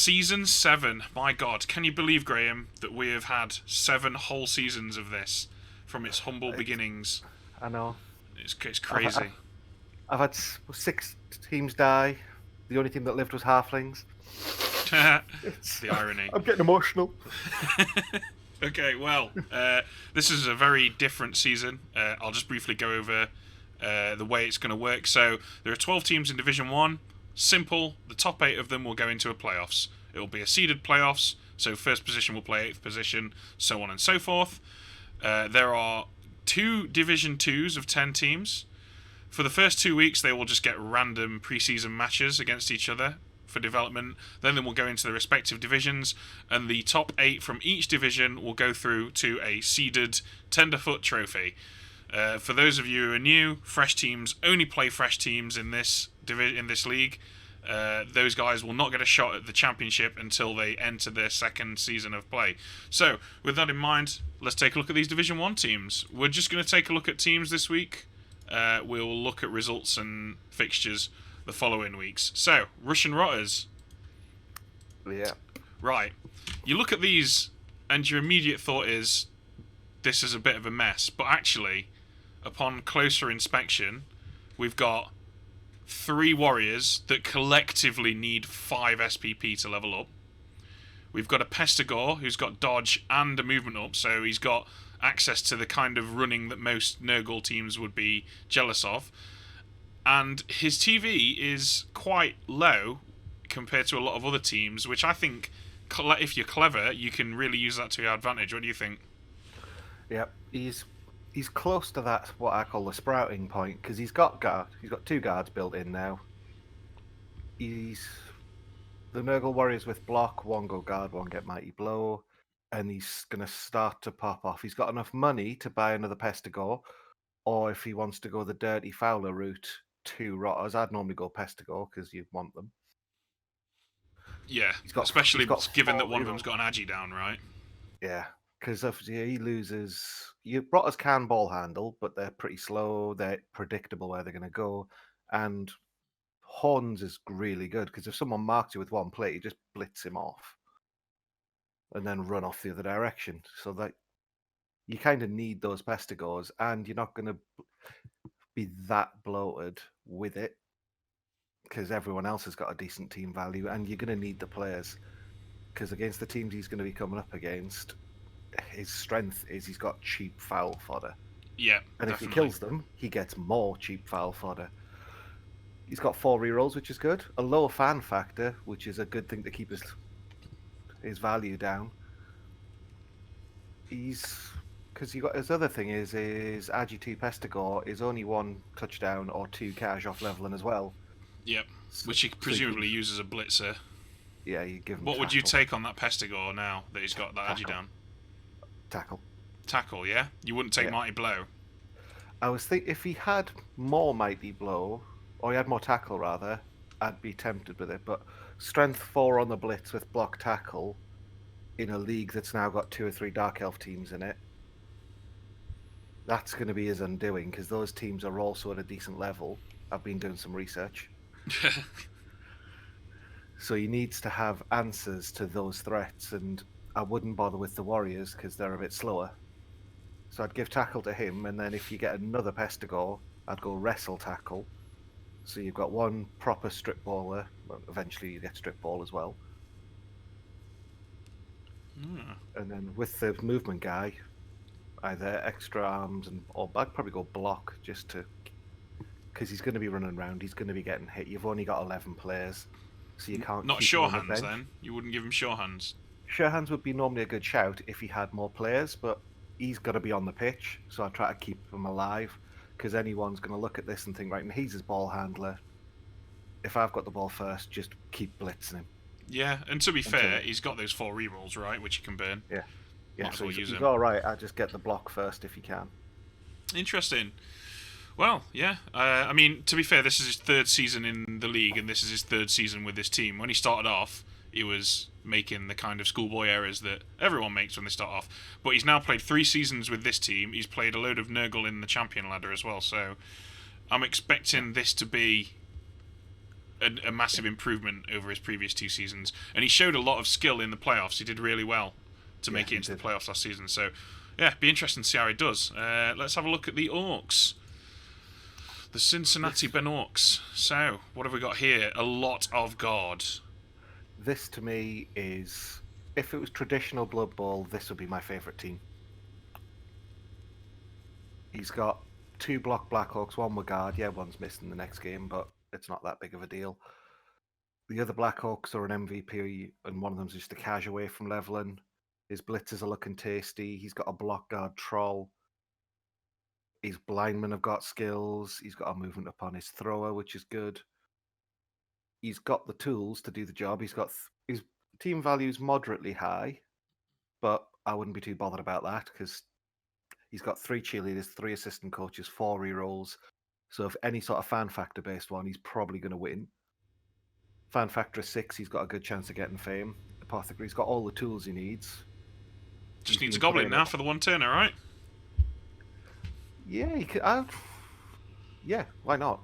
Season 7. My God, can you believe, Graham, that we have had 7 whole seasons of this from its humble beginnings? I know. It's I've, crazy. I've had 6 teams die. The only team that lived was halflings. The irony. I'm getting emotional. Okay, well, this is a very different season. I'll just briefly go over the way it's going to work. So there are 12 teams in Division 1. Simple. The top 8 of them will go into a playoffs. It will be a seeded playoffs. So first position will play 8th position, so on and so forth. There are 2 Division 2s of 10 teams. For the first 2 weeks, they will just get random preseason matches against each other for development. Then they will go into the respective divisions, and the top 8 from each division will go through to a seeded Tenderfoot trophy. For those of you who are new, fresh teams only play fresh teams in this league. Those guys will not get a shot at the championship until they enter their second season of play. So, with that in mind, let's take a look at these Division 1 teams. We're just going to take a look at teams this week. We'll look at results and fixtures the following weeks. So, Russian Rotters. Yeah. Right. You look at these, and your immediate thought is, this is a bit of a mess. But actually, upon closer inspection, we've got 3 warriors that collectively need 5 SPP to level up. We've got a Pestigore who's got dodge and a movement up, so he's got access to the kind of running that most Nurgle teams would be jealous of. And his TV is quite low compared to a lot of other teams, which I think, if you're clever, you can really use that to your advantage. What do you think? Yeah, he's close to that, what I call the sprouting point, because he's got 2 guards built in now. He's the Nurgle warriors with block, 1 go guard, 1 get mighty blow, and he's going to start to pop off. He's got enough money to buy another Pestigore, or if he wants to go the dirty Fowler route, 2 Rotters. I'd normally go Pestigore because you want them. Yeah, especially given that one of them's got an Agi down, right? Yeah, because he loses. Rotters can ball handle, but they're pretty slow. They're predictable where they're going to go, and Horns is really good because if someone marks you with 1 plate, you just blitz him off, and then run off the other direction. So that you kind of need those Pestigores, and you're not going to be that bloated with it because everyone else has got a decent team value, and you're going to need the players because against the teams he's going to be coming up against, his strength is he's got cheap foul fodder. Yeah, and definitely. If he kills them, he gets more cheap foul fodder. He's got 4 rerolls, which is good. A lower fan factor, which is a good thing to keep his value down. Because you got his other thing is Agi2 Pestigore is only 1 touchdown or 2 cash off leveling as well. Yep, which he presumably uses a blitzer. Yeah, you give him. What would you take on that Pestigore now that he's got that Agi down? Tackle, yeah. You wouldn't take Mighty Blow. I was thinking if he had more Mighty Blow, or he had more tackle rather, I'd be tempted with it. But strength 4 on the blitz with block tackle in a league that's now got 2 or 3 Dark Elf teams in it, that's going to be his undoing because those teams are also at a decent level. I've been doing some research. So he needs to have answers to those threats, and I wouldn't bother with the Warriors because they're a bit slower. So I'd give tackle to him, and then if you get another Pestigore, I'd go wrestle tackle. So you've got 1 proper strip baller. Well, eventually you get strip ball as well. And then with the movement guy, either extra arms or I'd probably go block just to, because he's going to be running around. He's going to be getting hit. You've only got 11 players, so you can't. Not sure hands then. You wouldn't give him sure hands. Sure hands would be normally a good shout if he had more players, but he's got to be on the pitch. So I try to keep him alive because anyone's going to look at this and think, right, and he's his ball handler. If I've got the ball first, just keep blitzing him Yeah, and to be until fair, he's got those 4 rerolls, right, which you can burn. yeah, yeah. Might as So well use he's him. all right. I just get the block first if you can. Interesting. Well, yeah. I mean, to be fair, this is his 3rd season in the league, and this is his 3rd season with this team. When he started off, he was making the kind of schoolboy errors that everyone makes when they start off. But he's now played 3 seasons with this team. He's played a load of Nurgle in the champion ladder as well. So I'm expecting this to be a massive improvement over his previous 2 seasons. And he showed a lot of skill in the playoffs. He did really well to make it into the playoffs last season. So, yeah, be interesting to see how he does. Let's have a look at the Orcs. The Cincinnati Benorks. So, what have we got here? A lot of guard. This to me is, if it was traditional Blood Bowl, this would be my favourite team. He's got 2 block Blackhawks, 1 with guard. Yeah, one's missing the next game, but it's not that big of a deal. The other Blackhawks are an MVP, and one of them's just a cash away from leveling. His blitzers are looking tasty. He's got a block guard troll. His blindmen have got skills. He's got a movement upon his thrower, which is good. He's got the tools to do the job. His team value's moderately high, but I wouldn't be too bothered about that because he's got 3 cheerleaders, 3 assistant coaches, 4 rerolls. So if any sort of fan factor based one, he's probably going to win. Fan factor 6, he's got a good chance of getting fame. Apothecary's got all the tools he needs. Just needs a goblin now for the 1-turner, right? Yeah, he could. Yeah, why not?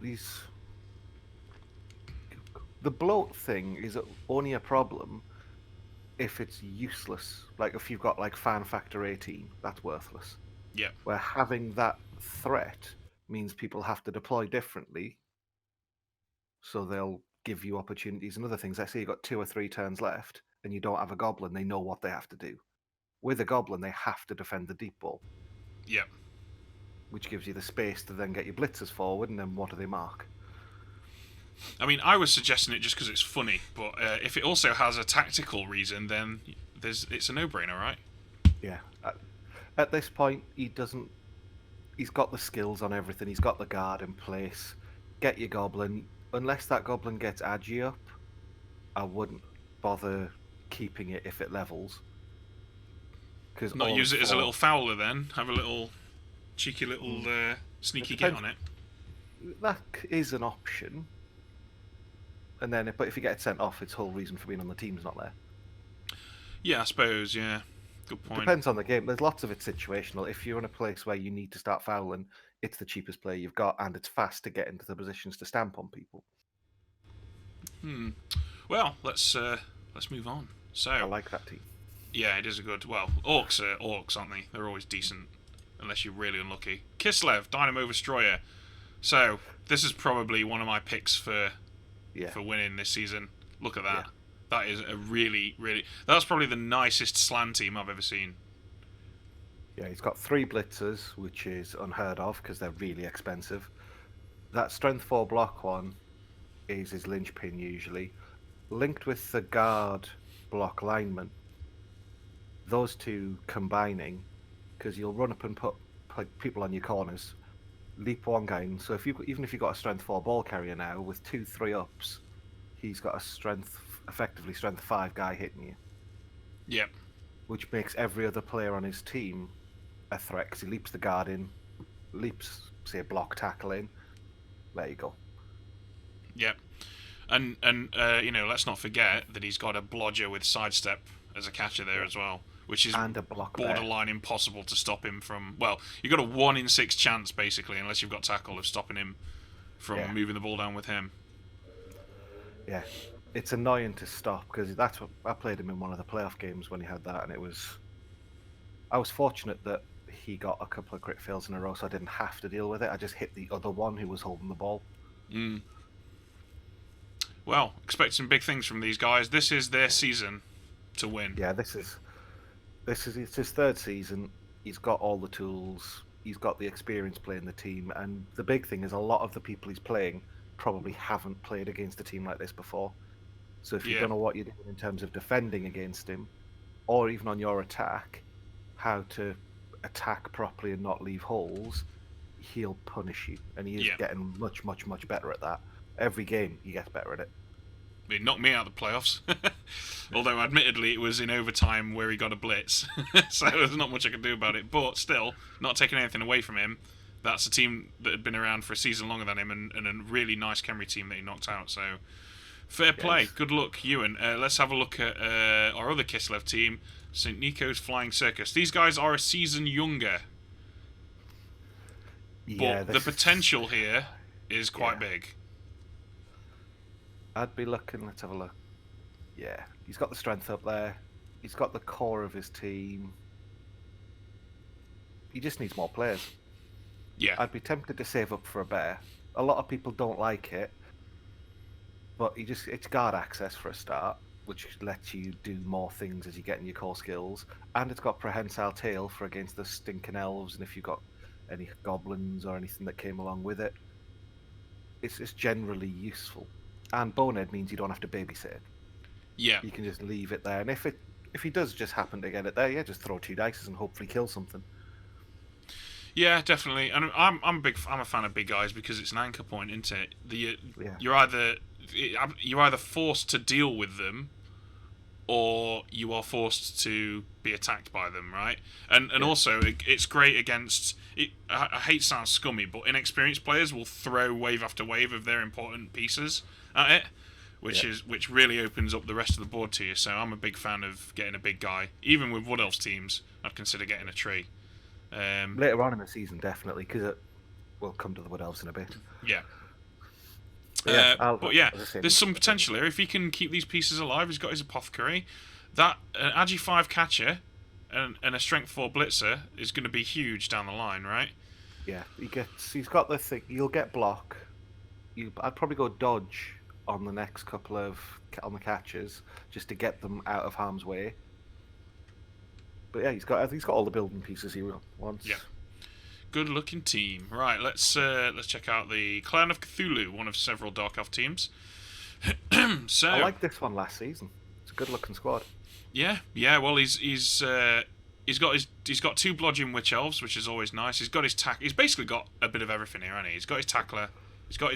The bloat thing is only a problem if it's useless. Like if you've got like fan factor 18, that's worthless. Yeah. Where having that threat means people have to deploy differently, so they'll give you opportunities and other things. Let's say you've got 2 or 3 turns left and you don't have a goblin, they know what they have to do. With a goblin, they have to defend the deep ball. Yeah. Which gives you the space to then get your blitzers forward, and then what do they mark? I mean, I was suggesting it just because it's funny, but if it also has a tactical reason, then it's a no-brainer, right? Yeah. At this point, he's got the skills on everything. He's got the guard in place. Get your goblin. Unless that goblin gets agi up, I wouldn't bother keeping it if it levels. Not use it as a little fowler then. Have a little cheeky little sneaky get on it. That is an option. And then, but if you get sent off, its whole reason for being on the team's not there. Yeah, I suppose. Yeah, good point. Depends on the game. There's lots of it situational. If you're in a place where you need to start fouling, it's the cheapest player you've got, and it's fast to get into the positions to stamp on people. Well, let's move on. So I like that team. Yeah, it is a good. Well, orcs are orcs, aren't they? They're always decent, unless you're really unlucky. Kislev, Dynamo Destroyer. So this is probably one of my picks for winning this season. Look at that. Yeah. That is a really. That's probably the nicest slan team I've ever seen. Yeah, he's got 3 blitzers, which is unheard of because they're really expensive. That strength 4 block one is his linchpin usually. Linked with the guard block lineman, those 2 combining, because you'll run up and put people on your corners, leap one guy in. So even if you've got a strength 4 ball carrier now with 2 3-ups, he's got a effectively strength 5 guy hitting you. Yep. Which makes every other player on his team a threat because he leaps the guard in, leaps, say, block tackle in. There you go. Yep. And let's not forget that he's got a blodger with sidestep as a catcher there as well, which is and a block borderline impossible to stop him from. Well, you've got a 1 in 6 chance basically, unless you've got tackle, of stopping him from moving the ball down with him. Yeah, it's annoying to stop because that's what I played him in one of the playoff games when he had that, and I was fortunate that he got a couple of crit fails in a row, so I didn't have to deal with it. I just hit the other one who was holding the ball. Well, expect some big things from these guys. This is their season to win. Yeah, it's his 3rd season. He's got all the tools. He's got the experience playing the team, and the big thing is a lot of the people he's playing probably haven't played against a team like this before. So if you don't know what you're doing in terms of defending against him, or even on your attack, how to attack properly and not leave holes, he'll punish you, and he is Yeah. getting much, much, much better at that. Every game, he gets better at it. It knocked me out of the playoffs. Although, admittedly, it was in overtime where he got a blitz. So there's not much I could do about it. But still, not taking anything away from him, that's a team that had been around for a season longer than him and a really nice Khemri team that he knocked out. So, fair play. Yes. Good luck, Ewan. Let's have a look at our other Kislev team, St. Nico's Flying Circus. These guys are a season younger. Yeah, But the potential here is quite big. I'd be looking. Let's have a look. Yeah, he's got the strength up there. He's got the core of his team. He just needs more players. Yeah. I'd be tempted to save up for a bear. A lot of people don't like it, but it's guard access for a start, which lets you do more things as you get in your core skills, and it's got prehensile tail for against the stinking elves, and if you've got any goblins or anything that came along with it, it's generally useful. And bonehead means you don't have to babysit it. Yeah. You can just leave it there, and if he does just happen to get it there, yeah, just throw 2 dice and hopefully kill something. Yeah, definitely. And I'm a fan of big guys because it's an anchor point, isn't it? Yeah. You're either forced to deal with them, or you are forced to be attacked by them, right? And also it's great against. I hate to sound scummy, but inexperienced players will throw wave after wave of their important pieces at it, which really opens up the rest of the board to you. So I'm a big fan of getting a big guy. Even with Wood Elves teams, I'd consider getting a tree. Later on in the season, definitely, because we'll come to the Wood Elves in a bit. Yeah. But yeah, there's some potential here. If he can keep these pieces alive, he's got his apothecary. That an Agi 5 catcher and a strength 4 blitzer is going to be huge down the line, right? Yeah, he's got the thing. You'll get block. I'd probably go dodge on the next couple of on the catches just to get them out of harm's way. But yeah, he's got all the building pieces he wants. Yeah. Good looking team. Right, let's check out the Clan of Cthulhu, one of several Dark Elf teams. So I liked this one last season. It's a good looking squad. Yeah. Well, he's got 2 blodging witch elves, which is always nice. He's got his He's basically got a bit of everything here, hasn't he? He's got his tackler. He's got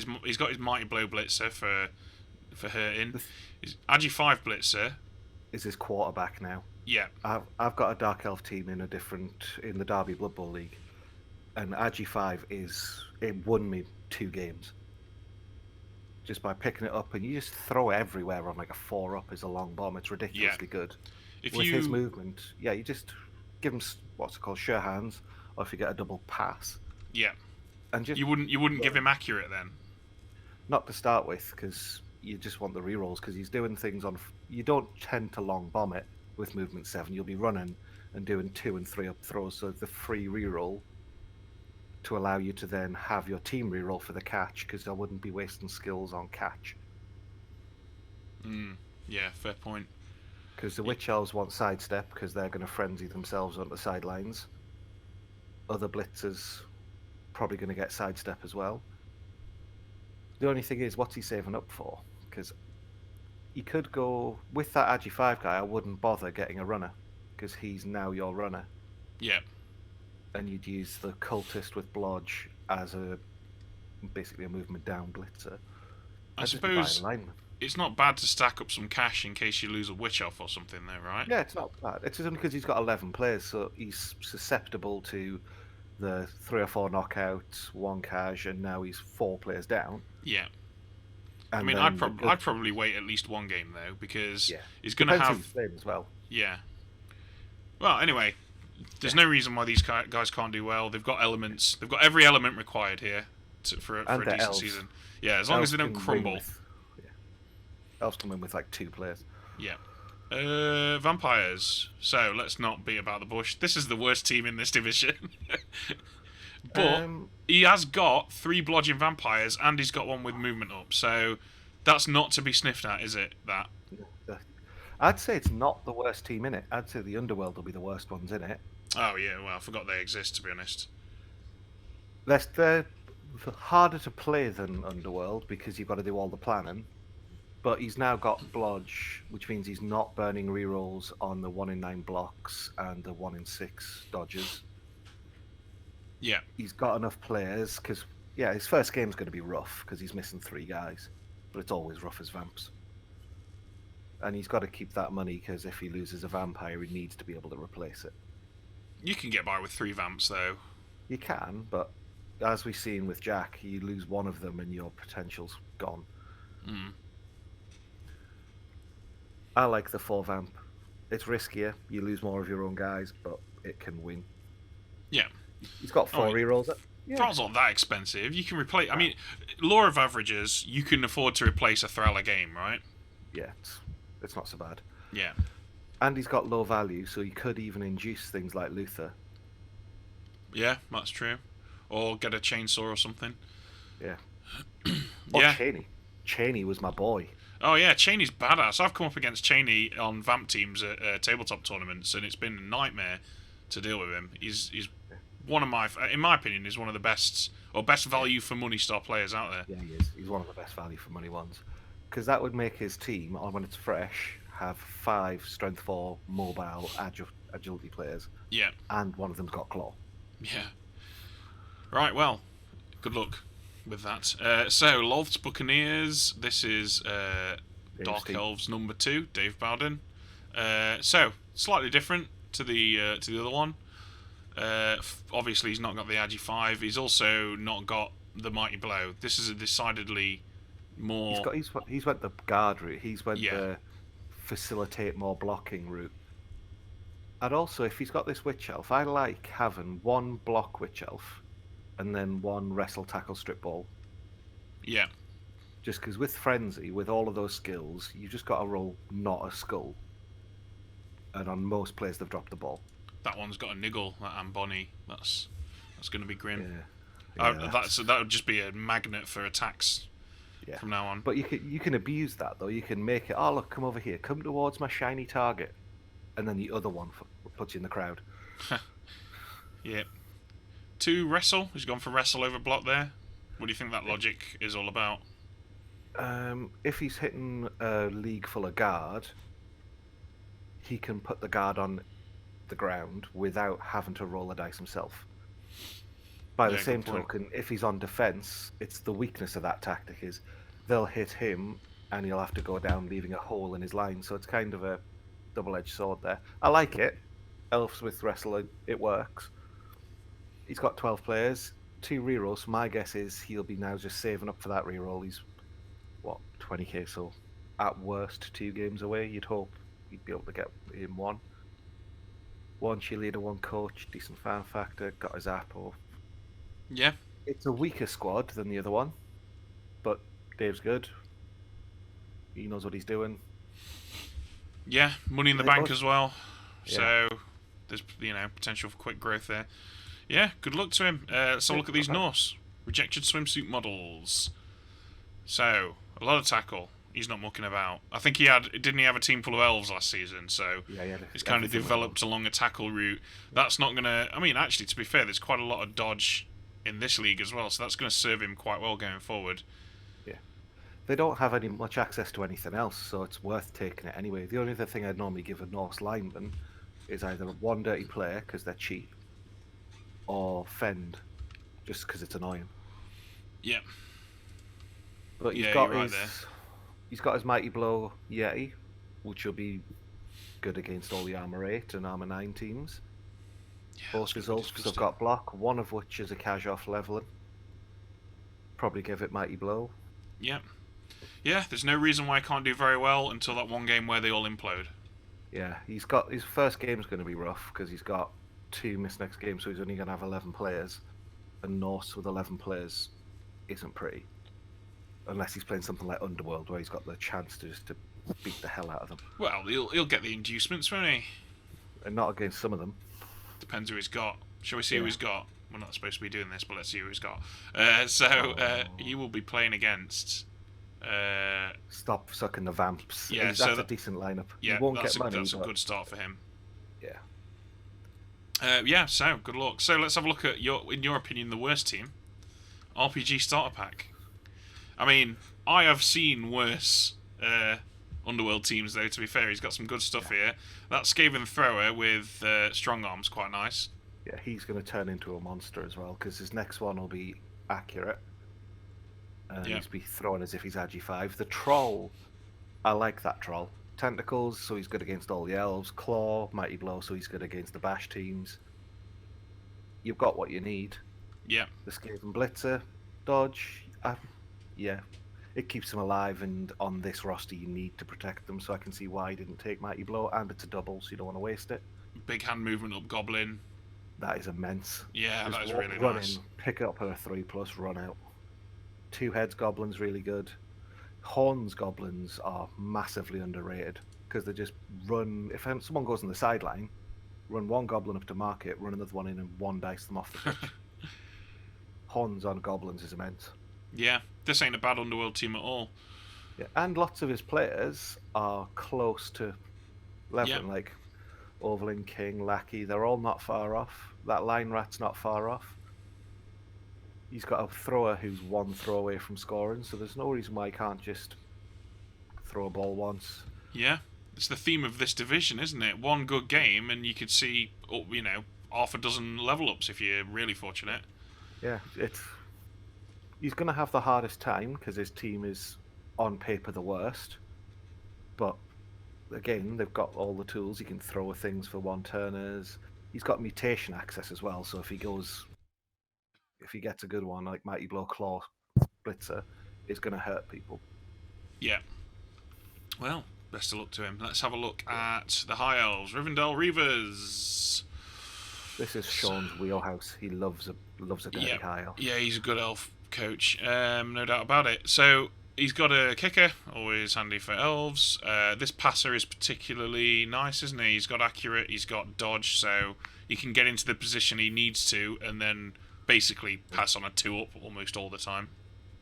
his mighty blow blitzer for hurting. His Agi 5 blitzer is his quarterback now. Yeah. I've got a Dark Elf team in the Derby Blood Bowl League, and Agi 5 it won me 2 games. Just by picking it up, and you just throw it everywhere on like a 4-up is a long bomb. It's ridiculously good. With his movement, yeah, you just give him what's it called, sure hands, or if you get a double pass. Yeah. And you wouldn't give him accurate then. Not to start with, because you just want the rerolls. Because he's doing things on. You don't tend to long bomb it with movement 7. You'll be running and doing 2 and 3 up throws, so the free reroll to allow you to then have your team reroll for the catch, because I wouldn't be wasting skills on catch. Yeah, fair point. Because the Witch Elves want sidestep, because they're going to frenzy themselves on the sidelines. Other blitzers probably going to get sidestep as well. The only thing is, what's he saving up for? Because he could go with that Agi 5 guy. I wouldn't bother getting a runner, because he's now your runner. Yeah. And you'd use the cultist with blodge as basically a movement down blitzer. I suppose it's not bad to stack up some cash in case you lose a witch elf or something, though, right? Yeah, it's not bad. It's only because he's got 11 players, so he's susceptible to the 3 or 4 knockouts, 1 cash, and now he's 4 players down. Yeah. And I mean, I'd probably wait at least 1 game though, because he's going to have the same as well. Yeah. Well, anyway. There's no reason why these guys can't do well. They've got elements. They've got every element required here for a decent elves. season. Yeah, as long as they don't crumble. Elves come in with like 2 players. Yeah. Vampires. So let's not beat about the bush. This is the worst team in this division. But he has got 3 blodging vampires, and he's got 1 with movement up. So that's not to be sniffed at, is it? That. I'd say it's not the worst team in it. I'd say the Underworld will be the worst ones in it. Oh, yeah, well, I forgot they exist, to be honest. They're harder to play than Underworld, because you've got to do all the planning. But he's now got Blodge, which means he's not burning rerolls on the 1 in 9 blocks and the 1 in 6 dodges. Yeah. He's got enough players because yeah, his first game's going to be rough because he's missing 3 guys, but it's always rough as vamps. And he's got to keep that money because if he loses a vampire, he needs to be able to replace it. You can get by with 3 vamps though. You can, but as we've seen with Jack, you lose one of them and your potential's gone. Mm. I like the 4 vamp. It's riskier. You lose more of your own guys, but it can win. Yeah. He's got 4 rerolls. Yeah. Thrall's not that expensive. You can replace. I mean, law of averages, you can afford to replace a Thrall a game, right? Yeah, it's not so bad. Yeah. And he's got low value, so you could even induce things like Luther. Yeah, that's true. Or get a chainsaw or something. Yeah. Yeah. Cheney. Cheney was my boy. Oh yeah, Cheney's badass. I've come up against Cheney on vamp teams at tabletop tournaments, and it's been a nightmare to deal with him. He's one of my, in my opinion, is one of the best or best value for money star players out there. Yeah, he is. He's one of the best value for money ones. Because that would make his team, when it's fresh, have 5 strength 4 mobile agility players. Yeah. And one of them's got claw. Yeah. Right. Well, good luck with that. So, Lolth's Buccaneers. This is Dark Elves number 2, Dave Bowden. So, slightly different to the other one. Obviously, he's not got the Agi 5. He's also not got the Mighty Blow. This is a decidedly more. He's went the guard route. He's went the facilitate more blocking route. And also, if he's got this Witch Elf, I like having 1 block Witch Elf and then 1 wrestle, tackle, strip ball. Yeah. Just because with Frenzy, with all of those skills, you've just got to roll not a skull. And on most players, they've dropped the ball. That one's got a niggle, that Amboni. That's going to be grim. Yeah. That would just be a magnet for attacks from now on. But you can abuse that, though. You can make it, oh, look, come over here. Come towards my shiny target. And then the other one puts you in the crowd. Yeah. 2 wrestle. He's gone for wrestle over block there. What do you think that logic is all about? If he's hitting a league full of guard, he can put the guard on the ground without having to roll a dice himself. By the same token, if he's on defense, it's the weakness of that tactic is they'll hit him and he'll have to go down, leaving a hole in his line. So it's kind of a double-edged sword there. I like it. Elves with wrestle, it works. He's got 12 players, 2 rerolls. My guess is he'll be now just saving up for that reroll. He's 20k, so at worst 2 games away. You'd hope he'd be able to get in 1 cheerleader, 1 coach, decent fan factor, got his apple. Yeah. It's a weaker squad than the other one, but Dave's good. He knows what he's doing. Yeah, money in the bank as well. Yeah. So there's potential for quick growth there. Yeah, good luck to him. Let's have a look at these Norse rejected swimsuit models. So a lot of tackle. He's not mucking about. I think didn't he have a team full of elves last season? So he's kind of developed along a tackle route. That's not gonna. I mean, actually, to be fair, there's quite a lot of dodge in this league as well, so that's going to serve him quite well going forward. Yeah, they don't have much access to anything else, so it's worth taking it anyway. The only other thing I'd normally give a Norse lineman is either 1 dirty player because they're cheap, or fend, just because it's annoying. Yeah. But he's got his Mighty Blow Yeti, which will be good against all the Armor 8 and Armor 9 teams. Yeah, both results have got block, one of which is a cash off leveling. Probably give it Mighty Blow. Yeah. Yeah, there's no reason why I can't do very well until that one game where they all implode. Yeah, he's got his first game's going to be rough because he's got 2 missed next game, so he's only going to have 11 players. And Norse with 11 players isn't pretty. Unless he's playing something like Underworld where he's got the chance to beat the hell out of them. Well, he'll get the inducements, won't he? And not against some of them. Depends who he's got. Shall we see who he's got? We're not supposed to be doing this, but let's see who he's got. He will be playing against... Stop sucking the vamps. Yeah, that's a decent lineup. Yeah, he won't that's, get money, that's a good start for him. Yeah. Yeah, so good luck. So let's have a look at in your opinion, the worst team. RPG starter pack. I mean, I have seen worse Underworld teams, though, to be fair. He's got some good stuff here. That Skaven Thrower with Strong Arm's quite nice. Yeah, he's going to turn into a monster as well because his next one will be accurate and Yeah, he's be throwing as if he's Agi 5. The troll, I like that troll. Tentacles, so he's good against all the elves. Claw, mighty blow, so he's good against the bash teams. You've got what you need. yeah, The Skaven Blitzer, dodge. Yeah, it keeps them alive, and on this roster, you need to protect them. So I can see why he didn't take mighty blow, and it's a double, so you don't want to waste it. big hand movement up goblin. That is immense. Yeah, Just that is really run nice. in, pick it up at a 3+, run out. Two heads goblins really good. Horns goblins are massively underrated because they just run. If someone goes on the sideline, run one goblin up to mark it, run another one in, and one dice them off the pitch. Horns on goblins is immense. Yeah, this ain't a bad underworld team at all. Yeah, and lots of his players are close to Yeah, leveling, like Overling, King, Lackey. They're all not far off. That line rat's not far off. He's got a thrower who's one throw away from scoring, so there's no reason why he can't just throw a ball once. yeah. It's the theme of this division, isn't it? One good game, and you could see, half a dozen level ups if you're really fortunate. Yeah, he's going to have the hardest time because his team is on paper the worst. But again, they've got all the tools. He can throw things for one turners. He's got mutation access as well. So if he gets a good one like Mighty Blow, Claw, Blitzer, it's going to hurt people. Yeah. Well, best of luck to him. Let's have a look at the High Elves. Rivendell Reavers. This is Sean's wheelhouse. He loves a dirty Yeah, high elf. yeah, he's a good elf coach, no doubt about it. So he's got a kicker, always handy for elves. This passer is particularly nice, isn't he? He's got accurate, he's got dodge, so he can get into the position he needs to, and then basically pass on a 2-up almost all the time.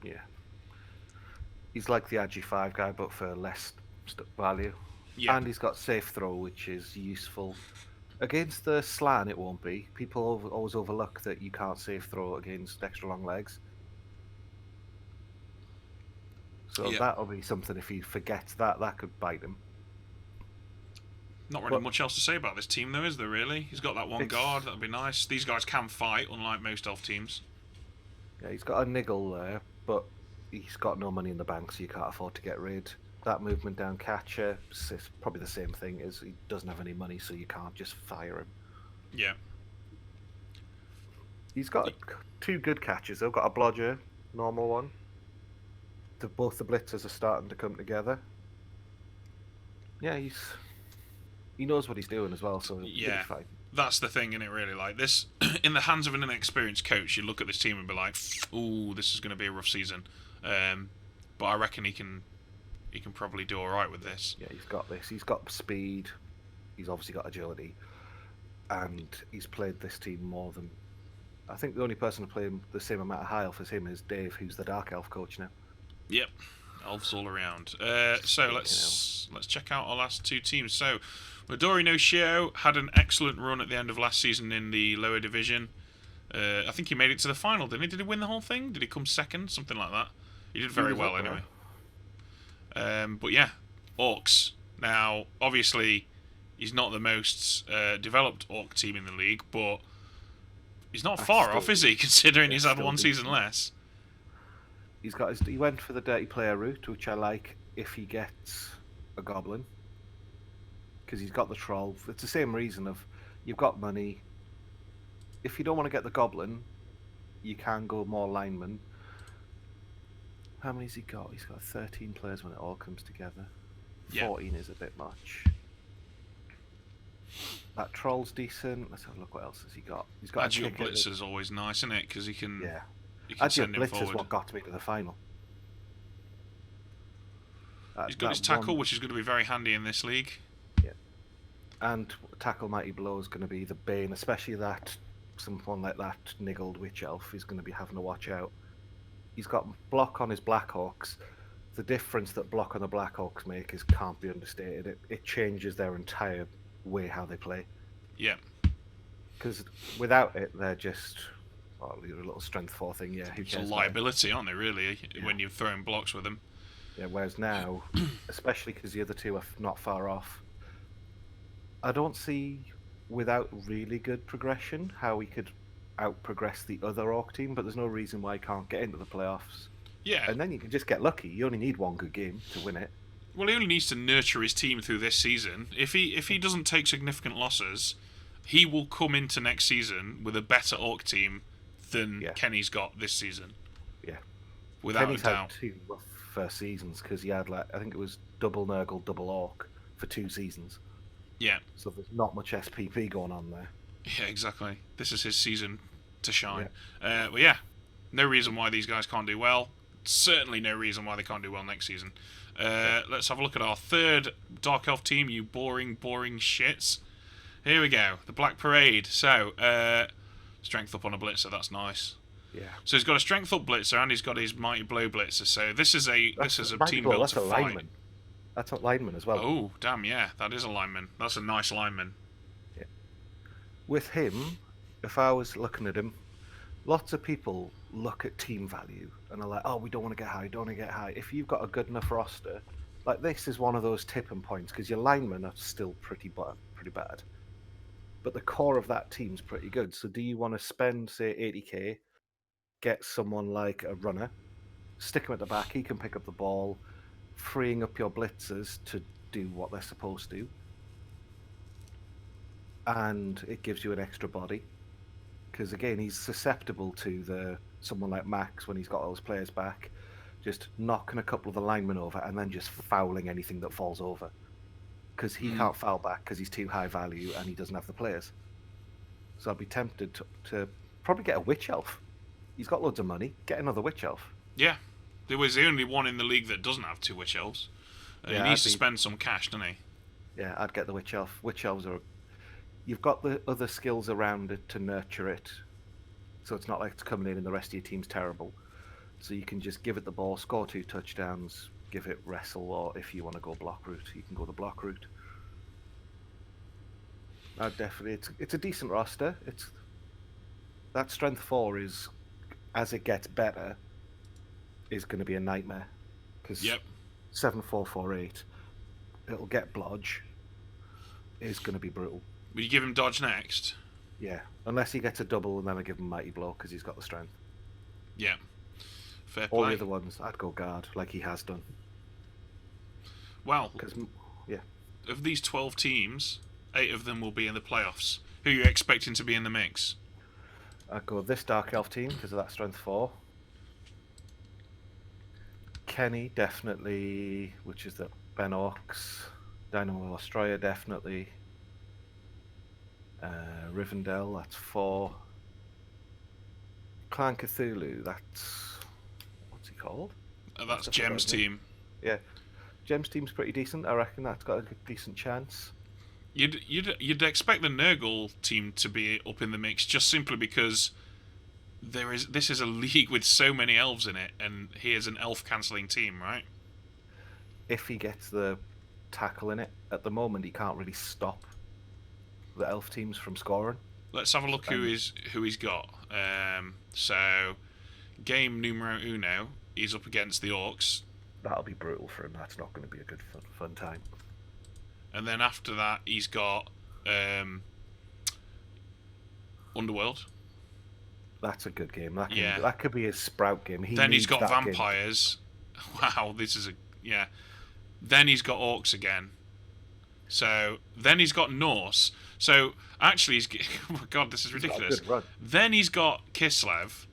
Yeah. He's like the Agi 5 guy, but for less value. Yeah, And he's got safe throw, which is useful. Against the slan, it won't be. People always overlook that you can't safe throw against extra long legs. So yeah. that'll be something if he forgets that could bite him. Not really much else to say about this team, though, is there? Really, he's got that one guard. That'd be nice. These guys can fight, unlike most elf teams. Yeah, he's got a niggle there, but he's got no money in the bank, so you can't afford to get rid. That movement down catcher is probably the same thing as he doesn't have any money, so you can't just fire him. Yeah. He's got two good catches. They've got a blodger, normal one. Both the blitzers are starting to come together. Yeah, he knows what he's doing as well, so he'll be fine. That's the thing, isn't it? Really, like this, in the hands of an inexperienced coach, you look at this team and be like, "Ooh, this is going to be a rough season." But I reckon he can probably do all right with this. Yeah, he's got this. He's got speed. He's obviously got agility, and he's played this team more than. I think the only person to play the same amount of high elf as him is Dave, who's the dark elf coach now. Yep, elves all around. So let's check out our last two teams. So, Midori no Shio had an excellent run at the end of last season in the lower division. I think he made it to the final, didn't he? Did he win the whole thing? Did he come second? Something like that. He did very well anyway. But yeah, Orcs. Now, obviously, he's not the most developed Orc team in the league, but he's not far off, is he? Considering he's had one season less. He went for the dirty player route, which I like. If he gets a goblin, because he's got the troll. It's the same reason of you've got money. If you don't want to get the goblin, you can go more lineman. How many's he got? He's got 13 players when it all comes together. 14 is a bit much. That troll's decent. Let's have a look. What else has he got? He's got Agile Blitz is always nice, isn't it? Because he can. Yeah. You can Agile send him Blitz forward. is what got me to the final. He's got his tackle, which is going to be very handy in this league. Yeah. And tackle mighty blow is going to be the bane, especially that someone like that niggled witch elf is going to be having to watch out. He's got block on his Blackhawks. The difference that block on the Blackhawks make is can't be understated. It changes their entire way how they play. Yeah. Because without it, they're just a little strength 4 thing. Yeah, who it's cares? A liability, aren't they? Really, when you're throwing blocks with them. Yeah. Whereas now, especially because the other two are not far off, I don't see without really good progression, how he could out-progress the other Orc team, but there's no reason why he can't get into the playoffs. Yeah. And then you can just get lucky. You only need one good game to win it. Well, he only needs to nurture his team through this season. If he doesn't take significant losses, he will come into next season with a better Orc team than Yeah. Kenny's got this season. Yeah. Without Kenny's a doubt. had 2 rough first seasons because he had, like, I think it was double Nurgle, double Orc for 2 seasons. Yeah. So there's not much SPP going on there. Yeah, exactly. This is his season to shine. But yeah, no reason why these guys can't do well. Certainly no reason why they can't do well next season. Let's have a look at our third Dark Elf team, you boring shits. Here we go, the Black Parade. So, strength up on a Blitzer, that's nice. Yeah. So he's got a strength up Blitzer and he's got his Mighty Blow Blitzer. So this is a team built that's to a fight. lineman. That's a lineman as well. Oh, damn, yeah, that is a lineman. That's a nice lineman. Yeah. With him, if I was looking at him, lots of people look at team value and are like, oh, we don't want to get high, don't want to get high. If you've got a good enough roster, like this is one of those tipping points because your linemen are still pretty bad. But the core of that team's pretty good. So do you want to spend, say, 80k, get someone like a runner, stick him at the back, he can pick up the ball, freeing up your blitzers to do what they're supposed to, and it gives you an extra body. Because again, he's susceptible to someone like Max when he's got all his players back, just knocking a couple of the linemen over and then just fouling anything that falls over. Because he can't foul back because he's too high value and he doesn't have the players. So I'd be tempted to probably get a Witch Elf. He's got loads of money. Get another Witch Elf. Yeah, there was the only one in the league that doesn't have 2 Witch Elves. Yeah, he needs to spend some cash, doesn't he? Yeah, I'd get the Witch Elf. Witch Elves are... You've got the other skills around it to nurture it. So it's not like it's coming in and the rest of your team's terrible. So you can just give it the ball, score 2 touchdowns, give it wrestle, or if you want to go block route, you can go the block route. It's a decent roster. That strength 4 is, as it gets better, is going to be a nightmare. Because 7-4-4-8, it'll get blodge. Is going to be brutal. Will you give him dodge next? Yeah, unless he gets a double and then I give him mighty blow because he's got the strength. Yeah, fair play. All the other ones, I'd go guard like he has done. Well, yeah, of these 12 teams, 8 of them will be in the playoffs. Who are you expecting to be in the mix? I'd go this Dark Elf team because of that strength 4. Kenny, definitely, which is the Ben Orcs. Dynamo Australia, definitely. Rivendell, that's 4. Clan Cthulhu, that's... What's he called? That's Gem's team. Yeah. Gem's team's pretty decent. I reckon that's got a decent chance. You'd expect the Nurgle team to be up in the mix just simply because this is a league with so many elves in it, and he is an elf cancelling team, right? If he gets the tackle in it, at the moment he can't really stop the elf teams from scoring. Let's have a look who he's got. So, game numero uno, he's up against the Orcs. That'll be brutal for him. That's not going to be a good fun time. And then after that, he's got Underworld. That's a good game. That could be his sprout game. Then he's got vampires. Wow, this is Then he's got orcs again. So then he's got Norse. So actually, oh my god, this is ridiculous. Then he's got Kislev.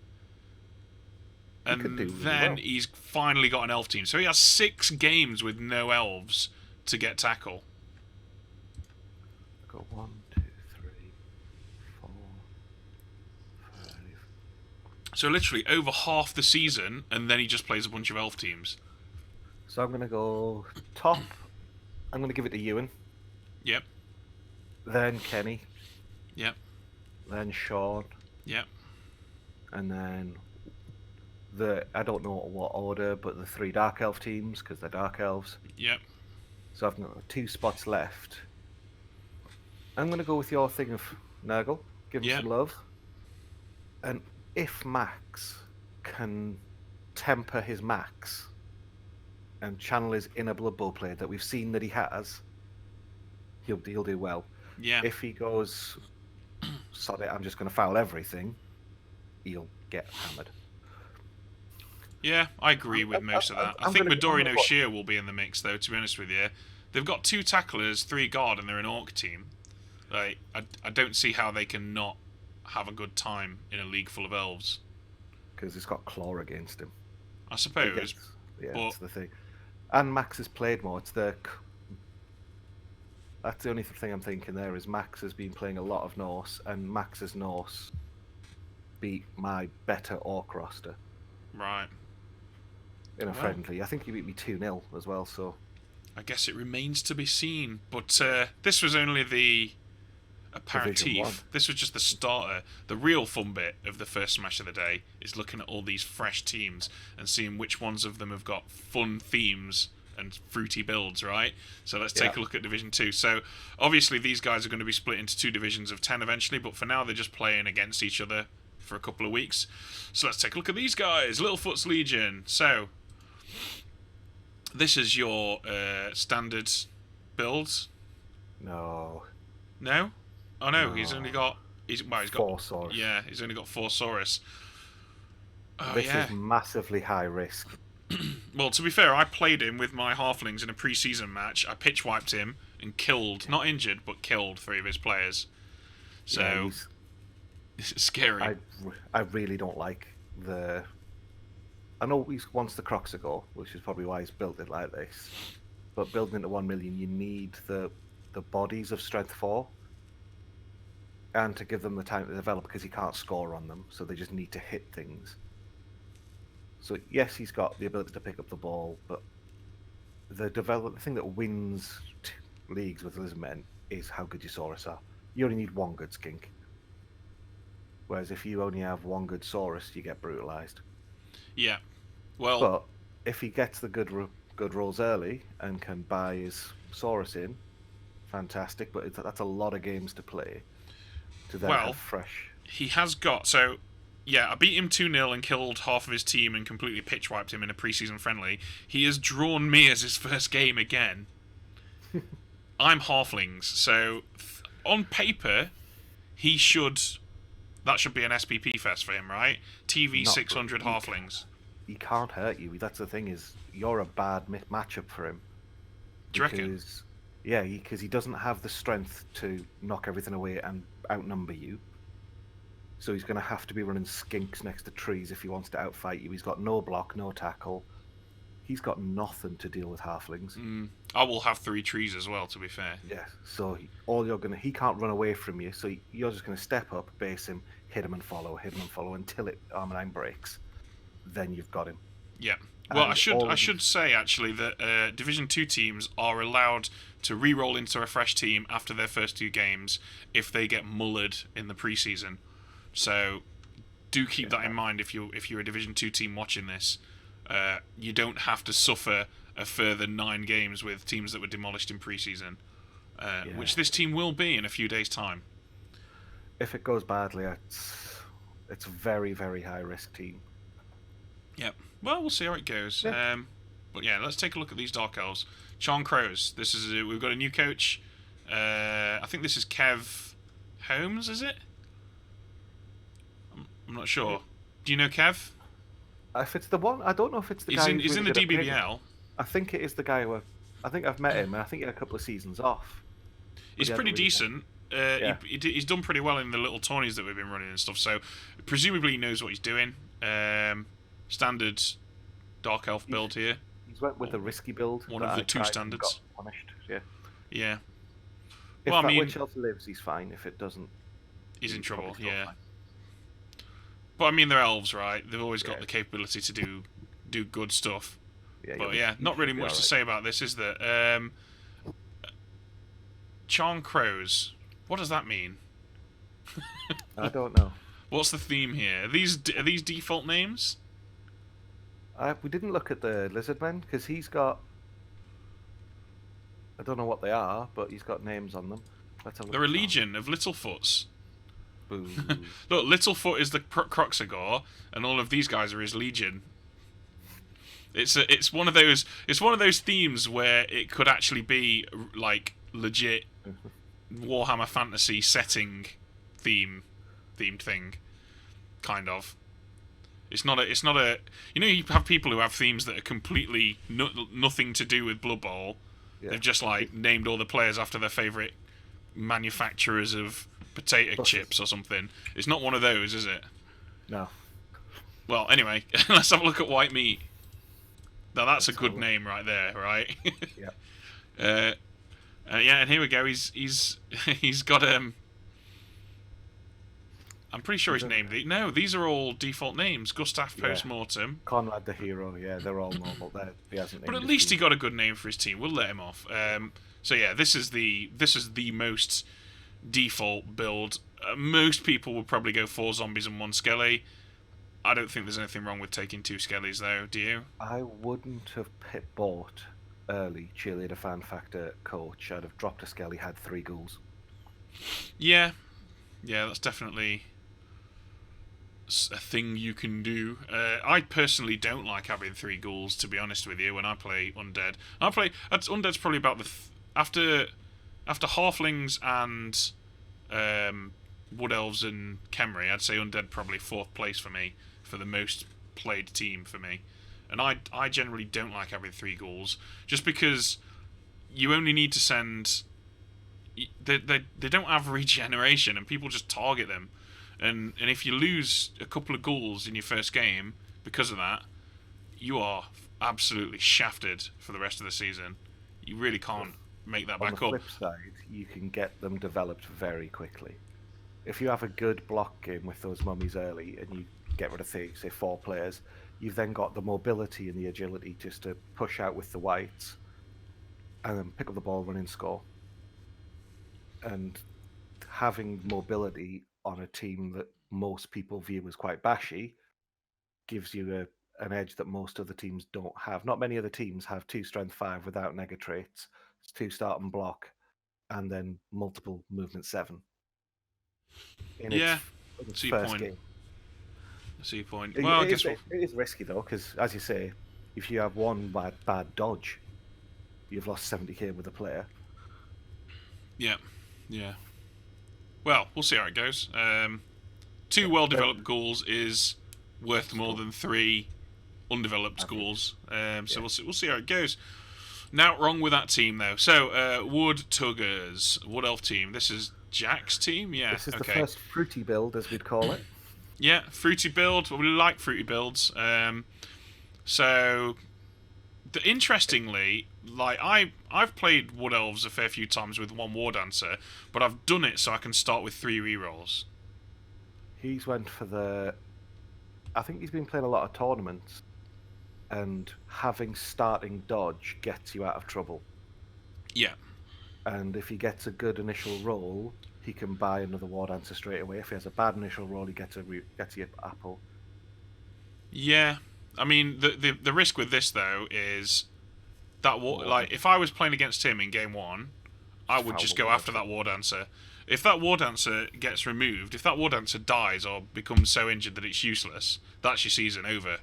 And then he's finally got an elf team. So he has 6 games with no elves to get tackle. I've got 1, 2, 3, 4, 5. So literally over half the season, and then he just plays a bunch of elf teams. So I'm going to go top. I'm going to give it to Ewan. Yep. Then Kenny. Yep. Then Sean. Yep. And then I don't know what order, but the 3 Dark Elf teams, because they're Dark Elves. Yep. So I've got 2 spots left. I'm going to go with your thing of Nurgle. Give him some love. And if Max can temper his Max and channel his inner Blood Bowl play that we've seen that he has, he'll do well. Yeah. If he goes, sod it, I'm just going to foul everything, he'll get hammered. Yeah, I agree with most of that. I I'm think going to Midori no Shear will be in the mix, though, to be honest with you. They've got 2 tacklers, 3 guard, and they're an Orc team. Like, I don't see how they can not have a good time in a league full of elves. because he's got claw against him. I suppose. Yeah, but that's the thing. And Max has played more. That's the only thing I'm thinking there is Max has been playing a lot of Norse, and Max's Norse beat my better Orc roster right. in a Well, friendly. I think he beat me 2-0 as well, so I guess it remains to be seen. But this was only the Division 1. aperitif. This was just the starter. The real fun bit of the first Smash of the day is looking at all these fresh teams and seeing which ones of them have got fun themes and fruity builds, right? So let's take a look at Division 2. So obviously these guys are going to be split into 2 divisions of 10 eventually, but for now they're just playing against each other for a couple of weeks. So let's take a look at these guys. Littlefoot's Legion. So this is your standard build. no. No? Oh no, No. he's only got he's got 4 Saurus. Yeah, he's only got 4 Saurus. Oh, This yeah. is massively high risk. Well, to be fair, I played him with my halflings in a pre-season match. I pitch wiped him and killed, not injured, but killed 3 of his players. So Yeah, it's scary. I really don't like the. I know he wants the Crocs to go, which is probably why he's built it like this. But building into 1 million, you need the bodies of Strength 4, and to give them the time to develop because he can't score on them, so they just need to hit things. So yes, he's got the ability to pick up the ball, but the thing that wins leagues with Lizardmen is how good your Saurus are. You only need 1 good skink. Whereas if you only have 1 good Saurus, you get brutalized. Yeah. Well, But if he gets the good rolls early and can buy his Saurus in, fantastic. But that's a lot of games to play to then have fresh. he has got so. Yeah, I beat him 2-0 and killed half of his team and completely pitch wiped him in a pre-season friendly. He has drawn me as his first game again. I'm halflings, so on paper, he should. That should be an SPP fest for him, right? TV Not 600 really. halflings. He can't hurt you. That's the thing is you're a bad matchup for him. Do you reckon? Yeah, because he doesn't have the strength to knock everything away and outnumber you. So he's going to have to be running skinks next to trees if he wants to outfight you. He's got no block, no tackle. He's got nothing to deal with halflings. I will have 3 trees as well, to be fair. Yeah, so he can't run away from you. So you're just going to step up, base him, hit him and follow until armor 9 breaks. Then you've got him. Yeah. Well, And I should say actually that Division 2 teams are allowed to re-roll into a fresh team after their first 2 games if they get mullered in the preseason. So do keep that in mind if you're a Division 2 team watching this. You don't have to suffer a further 9 games with teams that were demolished in preseason, which this team will be in a few days' time. If it goes badly, it's a very, very high risk team. Yep. Well, we'll see how it goes. Yeah. But yeah, let's take a look at these Dark Elves. Sean Crows. We've got a new coach. I think this is Kev Holmes, is it? I'm not sure. Do you know Kev? If it's the one, I don't know if it's the guy. He's in the DBBL. I think it is the guy I think I've met him, and I think he had a couple of seasons off. He's pretty decent. He's done pretty well in the little tourneys that we've been running and stuff. So presumably he knows what he's doing. Standard Dark Elf build here. He's went with a risky build. One of the 2 standards. Got punished. Yeah. Yeah. If well, that I mean, Witch Elf lives, he's fine. If it doesn't, he's in trouble. probably still Yeah. fine. But I mean, they're elves, right? They've always got the capability to do good stuff. Yeah, But yeah, not really much to say about this, is there? Charn Crows. What does that mean? I don't know. What's the theme here? Are these default names? We didn't look at the Lizardmen because he's got. I don't know what they are, but he's got names on them. Let's have a look. They're a legion of Littlefoots. Boo. Look, Littlefoot is the Croxagore, and all of these guys are his legion. It's one of those themes where it could actually be like legit Warhammer Fantasy setting themed thing, kind of. It's not a. It's not a. You know, you have people who have themes that are completely nothing to do with Blood Bowl. Yeah. They've just like named all the players after their favorite manufacturers of potato chips or something. It's not one of those, is it? No. Well, anyway, let's have a look at White Meat. Now that's a Let's good have a name right there, right? Yeah. Yeah, and here we go. He's got I'm pretty sure he's named the. No, these are all default names. Gustav Yeah. Postmortem. Conrad the Hero. Yeah, they're all normal. He hasn't. But named at his least he team. got a good name for his team. We'll let him off. So yeah, this is the most default build. Most people would probably go 4 zombies and 1 skelly. I don't think there's anything wrong with taking 2 skellies though. Do you? I wouldn't have bought early cheerleader fan factor coach. I'd have dropped a Skelly, had 3 ghouls. Yeah, yeah, that's definitely a thing you can do. I personally don't like having 3 ghouls, to be honest with you. When I play undead, undead's probably about after halflings and wood elves and Khemri. I'd say undead probably 4th place for me for the most played team for me. And I generally don't like having 3 ghouls just because you only need to send. They don't have regeneration and people just target them. And if you lose a couple of ghouls in your first game because of that, you are absolutely shafted for the rest of the season. You really can't make that back On the up. flip side, you can get them developed very quickly. If you have a good block game with those mummies early and you get rid of, say 4 players, you've then got the mobility and the agility just to push out with the whites and then pick up the ball, run and score. And having mobility on a team that most people view as quite bashy gives you an edge that most other teams don't have. Not many other teams have 2 strength 5 without nega traits. It's 2 start and block, and then multiple movement 7 in Yeah, its see your first point. game. See your point. It, Well, I it, guess is, it is risky though, because as you say, if you have one bad dodge, you've lost 70k with a player. yeah. Well, we'll see how it goes. 2 well-developed ghouls is worth more than 3 undeveloped ghouls. So we'll see how it goes. Now, wrong with that team though. So, Wood Tuggers, Wood Elf team. This is Jack's team. Yeah. This is okay. the first fruity build, as we'd call it. Yeah, fruity build. We like fruity builds. So, interestingly, like I've played Wood Elves a fair few times with 1 War Dancer, but I've done it so I can start with 3 rerolls. He's went for the. I think he's been playing a lot of tournaments, and having starting dodge gets you out of trouble. Yeah. And if he gets a good initial roll, he can buy another War Dancer straight away. If he has a bad initial roll, he gets the apple. Yeah. I mean, the risk with this though is that like if I was playing against him in game 1, I would just go after that War Dancer. If that War Dancer gets removed, if that War Dancer dies or becomes so injured that it's useless, that's your season over.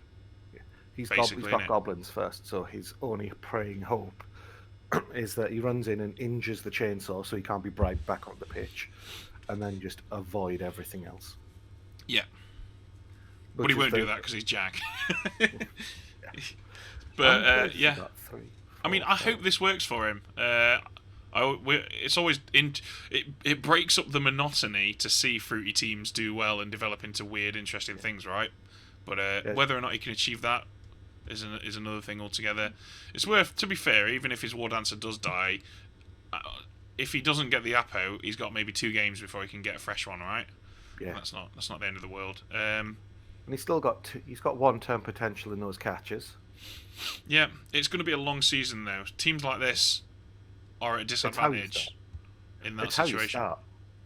Yeah. He's got goblins first, so his only praying hope is that he runs in and injures the chainsaw so he can't be bribed back on the pitch, and then just avoid everything else. Yeah. But he won't do that because he's Jack. Yeah. But yeah, I mean, I hope this works for him. It's always it breaks up the monotony to see fruity teams do well and develop into weird, interesting things, right? But whether or not he can achieve that is another thing altogether. It's worth, to be fair, even if his War Dancer does die, if he doesn't get the Apo, he's got maybe 2 games before he can get a fresh one, right? Yeah, that's not the end of the world. And he's got 1 turn potential in those catches. Yeah, it's going to be a long season though. Teams like this are at a disadvantage in that situation.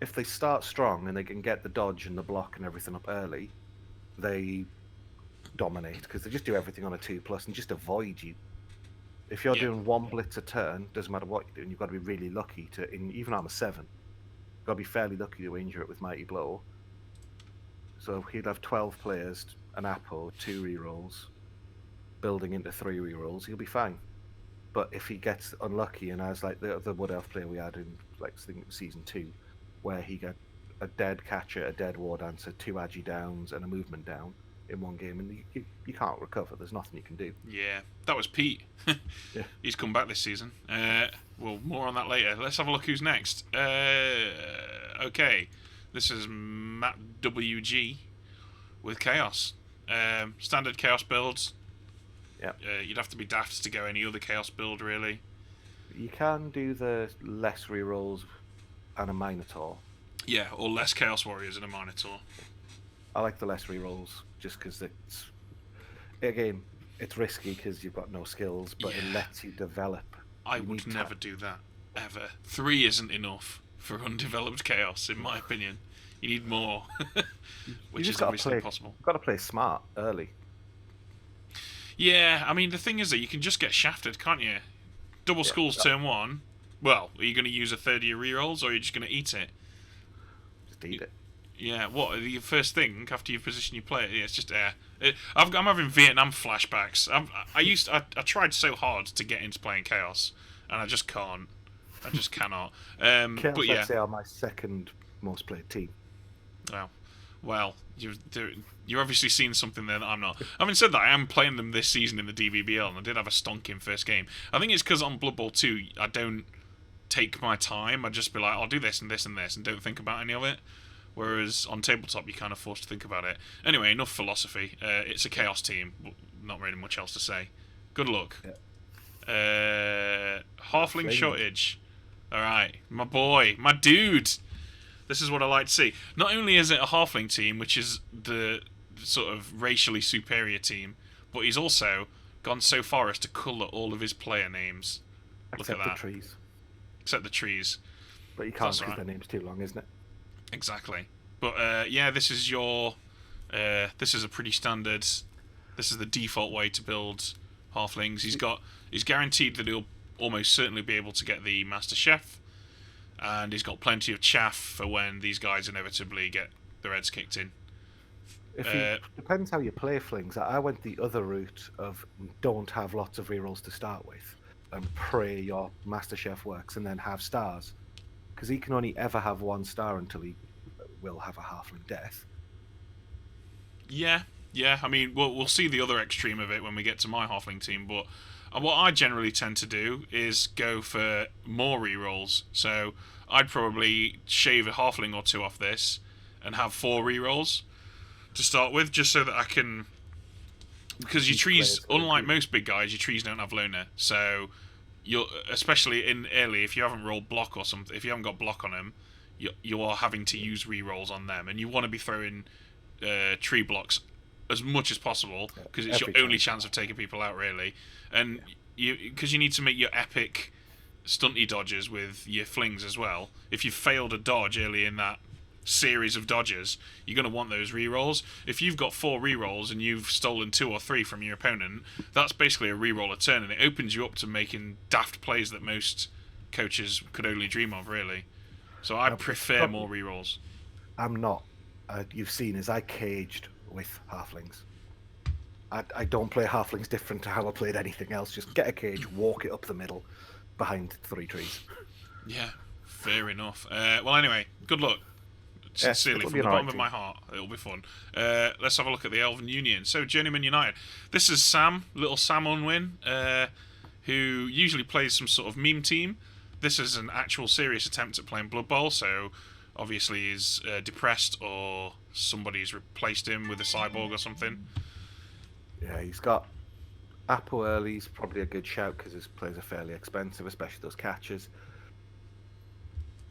If they start strong and they can get the dodge and the block and everything up early, they dominate because they just do everything on a 2+ and just avoid you. If you're doing 1 blitz a turn, doesn't matter what you're doing, you've got to be really lucky to, in even armor 7, you've got to be fairly lucky to injure it with Mighty Blow. So he'd have 12 players, an Apo, 2 rerolls, building into 3 rerolls, he'll be fine. But if he gets unlucky and has like the Wood Elf player we had in like I think it was season 2, where he got a dead catcher, a dead war dancer, 2 agi downs, and a movement down in one game, and you can't recover. There's nothing you can do. Yeah, that was Pete. Yeah. He's come back this season. Well, more on that later. Let's have a look who's next. Okay, this is Matt WG with Chaos. Standard Chaos builds. Yeah. You'd have to be daft to go any other Chaos build, really. You can do the less rerolls and a Minotaur. Yeah, or less Chaos Warriors and a Minotaur. I like the less rerolls just because again, it's risky because you've got no skills, but it lets you develop. I would never do that, ever. 3 isn't enough for undeveloped Chaos, in my opinion. You need more, which is obviously impossible. You've got to play smart early. Yeah, I mean, the thing is that you can just get shafted, can't you? Double Skulls turn 1. Well, are you going to use a third of your rerolls, or are you just going to eat it? Just eat it. Yeah, what? The first thing after you position your player, it's just air. I'm having Vietnam flashbacks. I tried so hard to get into playing Chaos, and I just can't. I just cannot. Chaos, but yeah, I'd say, are my second most played team. Oh, well, you're obviously seeing something there that I'm not. Having said that, I am playing them this season in the DBBL, and I did have a stonking first game. I think it's because on Blood Bowl 2, I don't take my time. I just be like, I'll do this and this and this, and don't think about any of it. Whereas on tabletop, you're kind of forced to think about it. Anyway, enough philosophy. It's a Chaos team. Not really much else to say. Good luck. Yeah. Halfling shortage. All right, my boy, my dude. This is what I like to see. Not only is it a halfling team, which is the sort of racially superior team, but he's also gone so far as to colour all of his player names. Except Look at that. the trees. Except the trees. But you can't because their name's too long, isn't it? Exactly. But yeah, this is your. This is a pretty standard. This is the default way to build halflings. He's guaranteed that he'll almost certainly be able to get the Master Chef, and he's got plenty of chaff for when these guys inevitably get their heads kicked in. Depends how you play flings. I went the other route of don't have lots of rerolls to start with, and pray your Master Chef works, and then have stars, because he can only ever have 1 star until he will have a halfling death. Yeah. I mean, we'll see the other extreme of it when we get to my halfling team, but what I generally tend to do is go for more rerolls. So I'd probably shave a halfling or 2 off this and have 4 rerolls to start with, just so that I can. Because your trees, unlike most big guys, your trees don't have loner. So you'll, especially in early, if you haven't rolled block or something, if you haven't got block on them, you are having to use rerolls on them, and you want to be throwing tree blocks as much as possible because it's your only chance of taking people out, really. And because you need to make your epic stunty dodges with your flings as well. If you've failed a dodge early in that series of dodges, you're going to want those rerolls. If you've got 4 rerolls and you've stolen 2 or 3 from your opponent, that's basically a reroll a turn, and it opens you up to making daft plays that most coaches could only dream of, really. So I prefer more rerolls. I'm not. You've seen as I caged with halflings. I don't play halflings different to how I played anything else. Just get a cage, walk it up the middle, behind 3 trees. Yeah, fair enough. Well, anyway, good luck. Sincerely, from the bottom of my heart, it'll be fun. Let's have a look at the Elven Union. So, Journeyman United. This is Sam, little Sam Unwin, who usually plays some sort of meme team. This is an actual serious attempt at playing Blood Bowl, so obviously he's depressed, or somebody's replaced him with a cyborg or something. Yeah, he's got Apo early. He's probably a good shout because his players are fairly expensive, especially those catchers.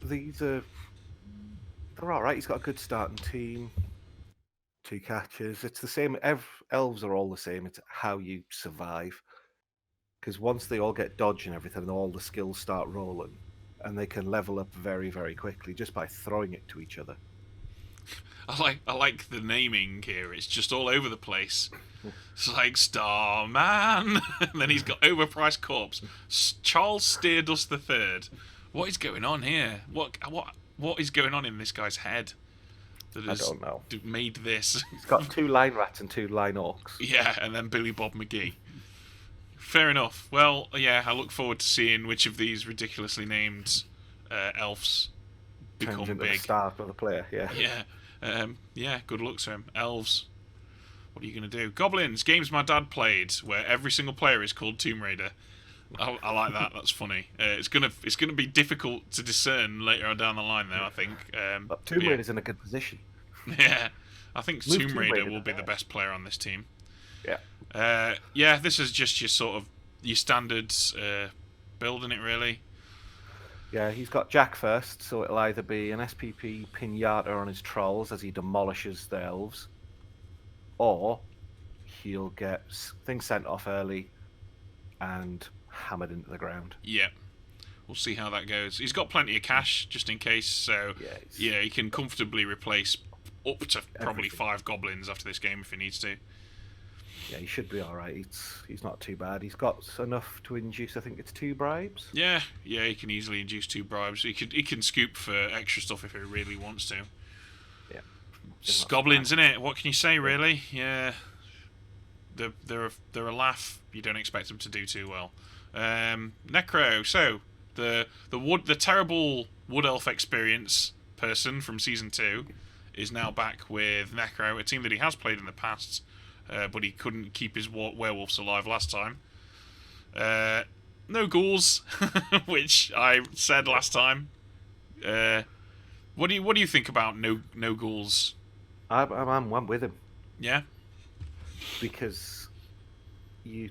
They're all right. He's got a good starting team. 2 catchers. It's the same. Elves are all the same. It's how you survive. Because once they all get dodge and everything, all the skills start rolling, and they can level up very, very quickly just by throwing it to each other. I like the naming here. It's just all over the place. It's like Starman, and then he's got overpriced corpse. Charles Steerdust III. What is going on here? What is going on in this guy's head? I don't know. Made this. He's got 2 line rats and 2 line orcs. Yeah, and then Billy Bob McGee. Fair enough. Well, yeah, I look forward to seeing which of these ridiculously named elves Turns become into the big. star of the player. Yeah. Yeah. Yeah, good luck to him. Elves, what are you going to do? Goblins, games my dad played, where every single player is called Tomb Raider. I like that. That's funny. It's gonna be difficult to discern later on down the line, though. I think. But But Tomb yeah, Raider's in a good position. yeah. I think Move Tomb Tomb Raider Raider will to be the there. best player on this team. Yeah. Yeah, this is just your sort of your standard building it really. Yeah, he's got Jack first, so it'll either be an SPP pinata on his trolls as he demolishes the elves, or he'll get things sent off early and hammered into the ground. Yeah, we'll see how that goes. He's got plenty of cash just in case, so Yeah, yeah, he can comfortably replace up to probably everything. 5 goblins after this game if he needs to. Yeah, he should be all right. He's not too bad. He's got enough to induce. I think it's 2 bribes. Yeah, he can easily induce 2 bribes. He can scoop for extra stuff if he really wants to. Yeah, It's not so goblins, bad. in it. What can you say, really? Yeah, they're a laugh. You don't expect them to do too well. Necro. So the terrible wood elf experience person from season 2 is now back with Necro, a team that he has played in the past, but he couldn't keep his werewolves alive last time. No ghouls, which I said last time. What do you think about no ghouls? I'm with him Yeah, because the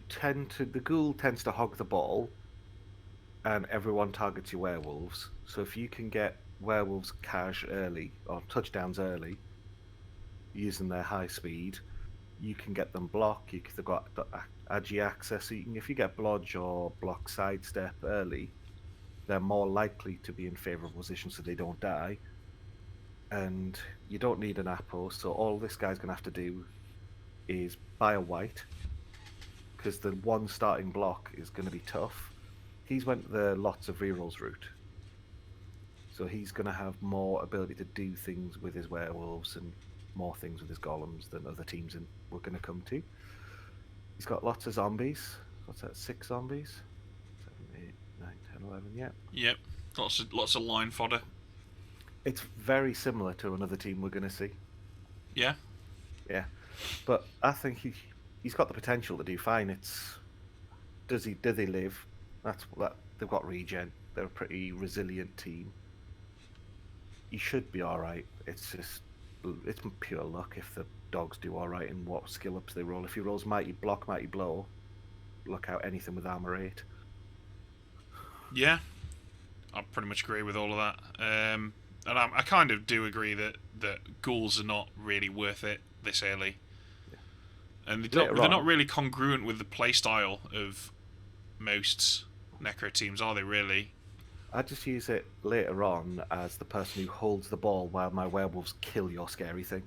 ghoul tends to hog the ball, and everyone targets your werewolves. So if you can get werewolves cash early or touchdowns early, using their high speed, you can get them block. They've got agi access. So if you get blodge or block sidestep early, they're more likely to be in favourable position so they don't die. And you don't need an Apo, so all this guy's going to have to do is buy a white, because the one starting block is going to be tough. He's went the lots of rerolls route, so he's going to have more ability to do things with his werewolves and more things with his golems than other teams we're going to come to. He's got lots of zombies. What's that? 6 zombies? 7, 8, 9, 10, 11. Yeah. yep. Lots of line fodder. It's very similar to another team we're going to see. Yeah. Yeah, but I think he's got the potential to do fine. Do they live? They've got regen. They're a pretty resilient team. He should be all right. It's pure luck if the dogs do all right and what skill ups they roll. If he rolls mighty block, mighty blow, look out anything with armor 8. Yeah, I pretty much agree with all of that. And I kind of do agree that ghouls are not really worth it this early. Yeah. And Later they're not on- really congruent with the playstyle of most Necro teams, are they really? I just use it later on as the person who holds the ball while my werewolves kill your scary thing.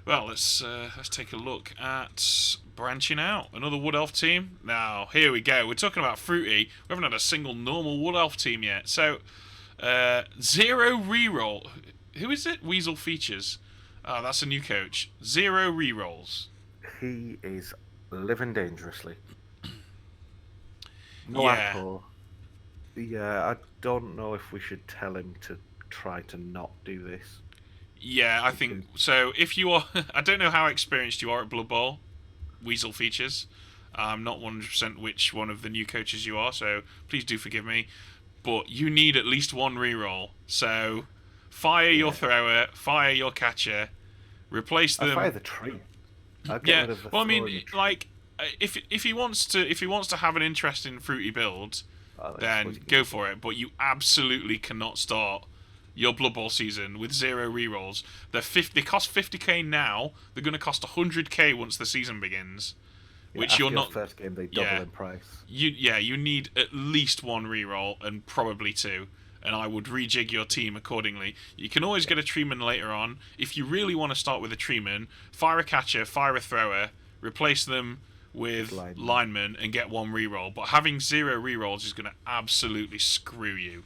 Well, let's take a look at branching out. Another Wood Elf team. Now, here we go. We're talking about Fruity. We haven't had a single normal Wood Elf team yet. So, 0 reroll. Who is it? Weasel Features. Oh, that's a new coach. 0 rerolls. He is living dangerously. No Yeah. Apple. Yeah, I don't know if we should tell him to try to not do this. Yeah, I think so. If you are, I don't know how experienced you are at Blood Bowl, Weasel Features. I'm not 100% which one of the new coaches you are, so please do forgive me. But you need at least 1 reroll. So fire your thrower, fire your catcher, replace them. I fire the tree. I'll get Yeah, rid of the well, I throw in mean, the tree. like, if he wants to have an interest in Fruity build, Oh, I suppose then you can go do for it. But you absolutely cannot start your Blood Bowl season with 0 rerolls. They cost 50k now. They're going to cost 100k once the season begins. Yeah, Which after you're your not. first game, they double in price. You need at least 1 reroll and probably 2. And I would rejig your team accordingly. You can always get a treeman later on. If you really want to start with a treeman, fire a catcher, fire a thrower, replace them with linemen and get 1 reroll. But having 0 rerolls is going to absolutely screw you.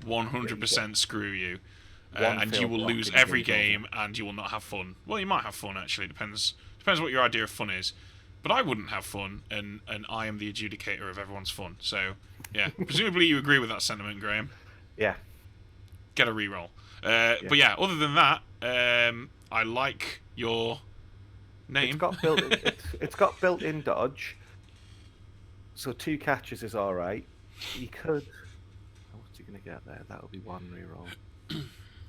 100% screw you. And you will lose every game and you will not have fun. Well, you might have fun actually. Depends what your idea of fun is. but I wouldn't have fun, and I am the adjudicator of everyone's fun. So, yeah, presumably you agree with that sentiment, Graham. Yeah, Get a reroll. yeah. But yeah, other than that, I like your It's name. got built. It's got built-in dodge, so 2 catches is all right. You could. What's he gonna get there? That'll be 1 reroll.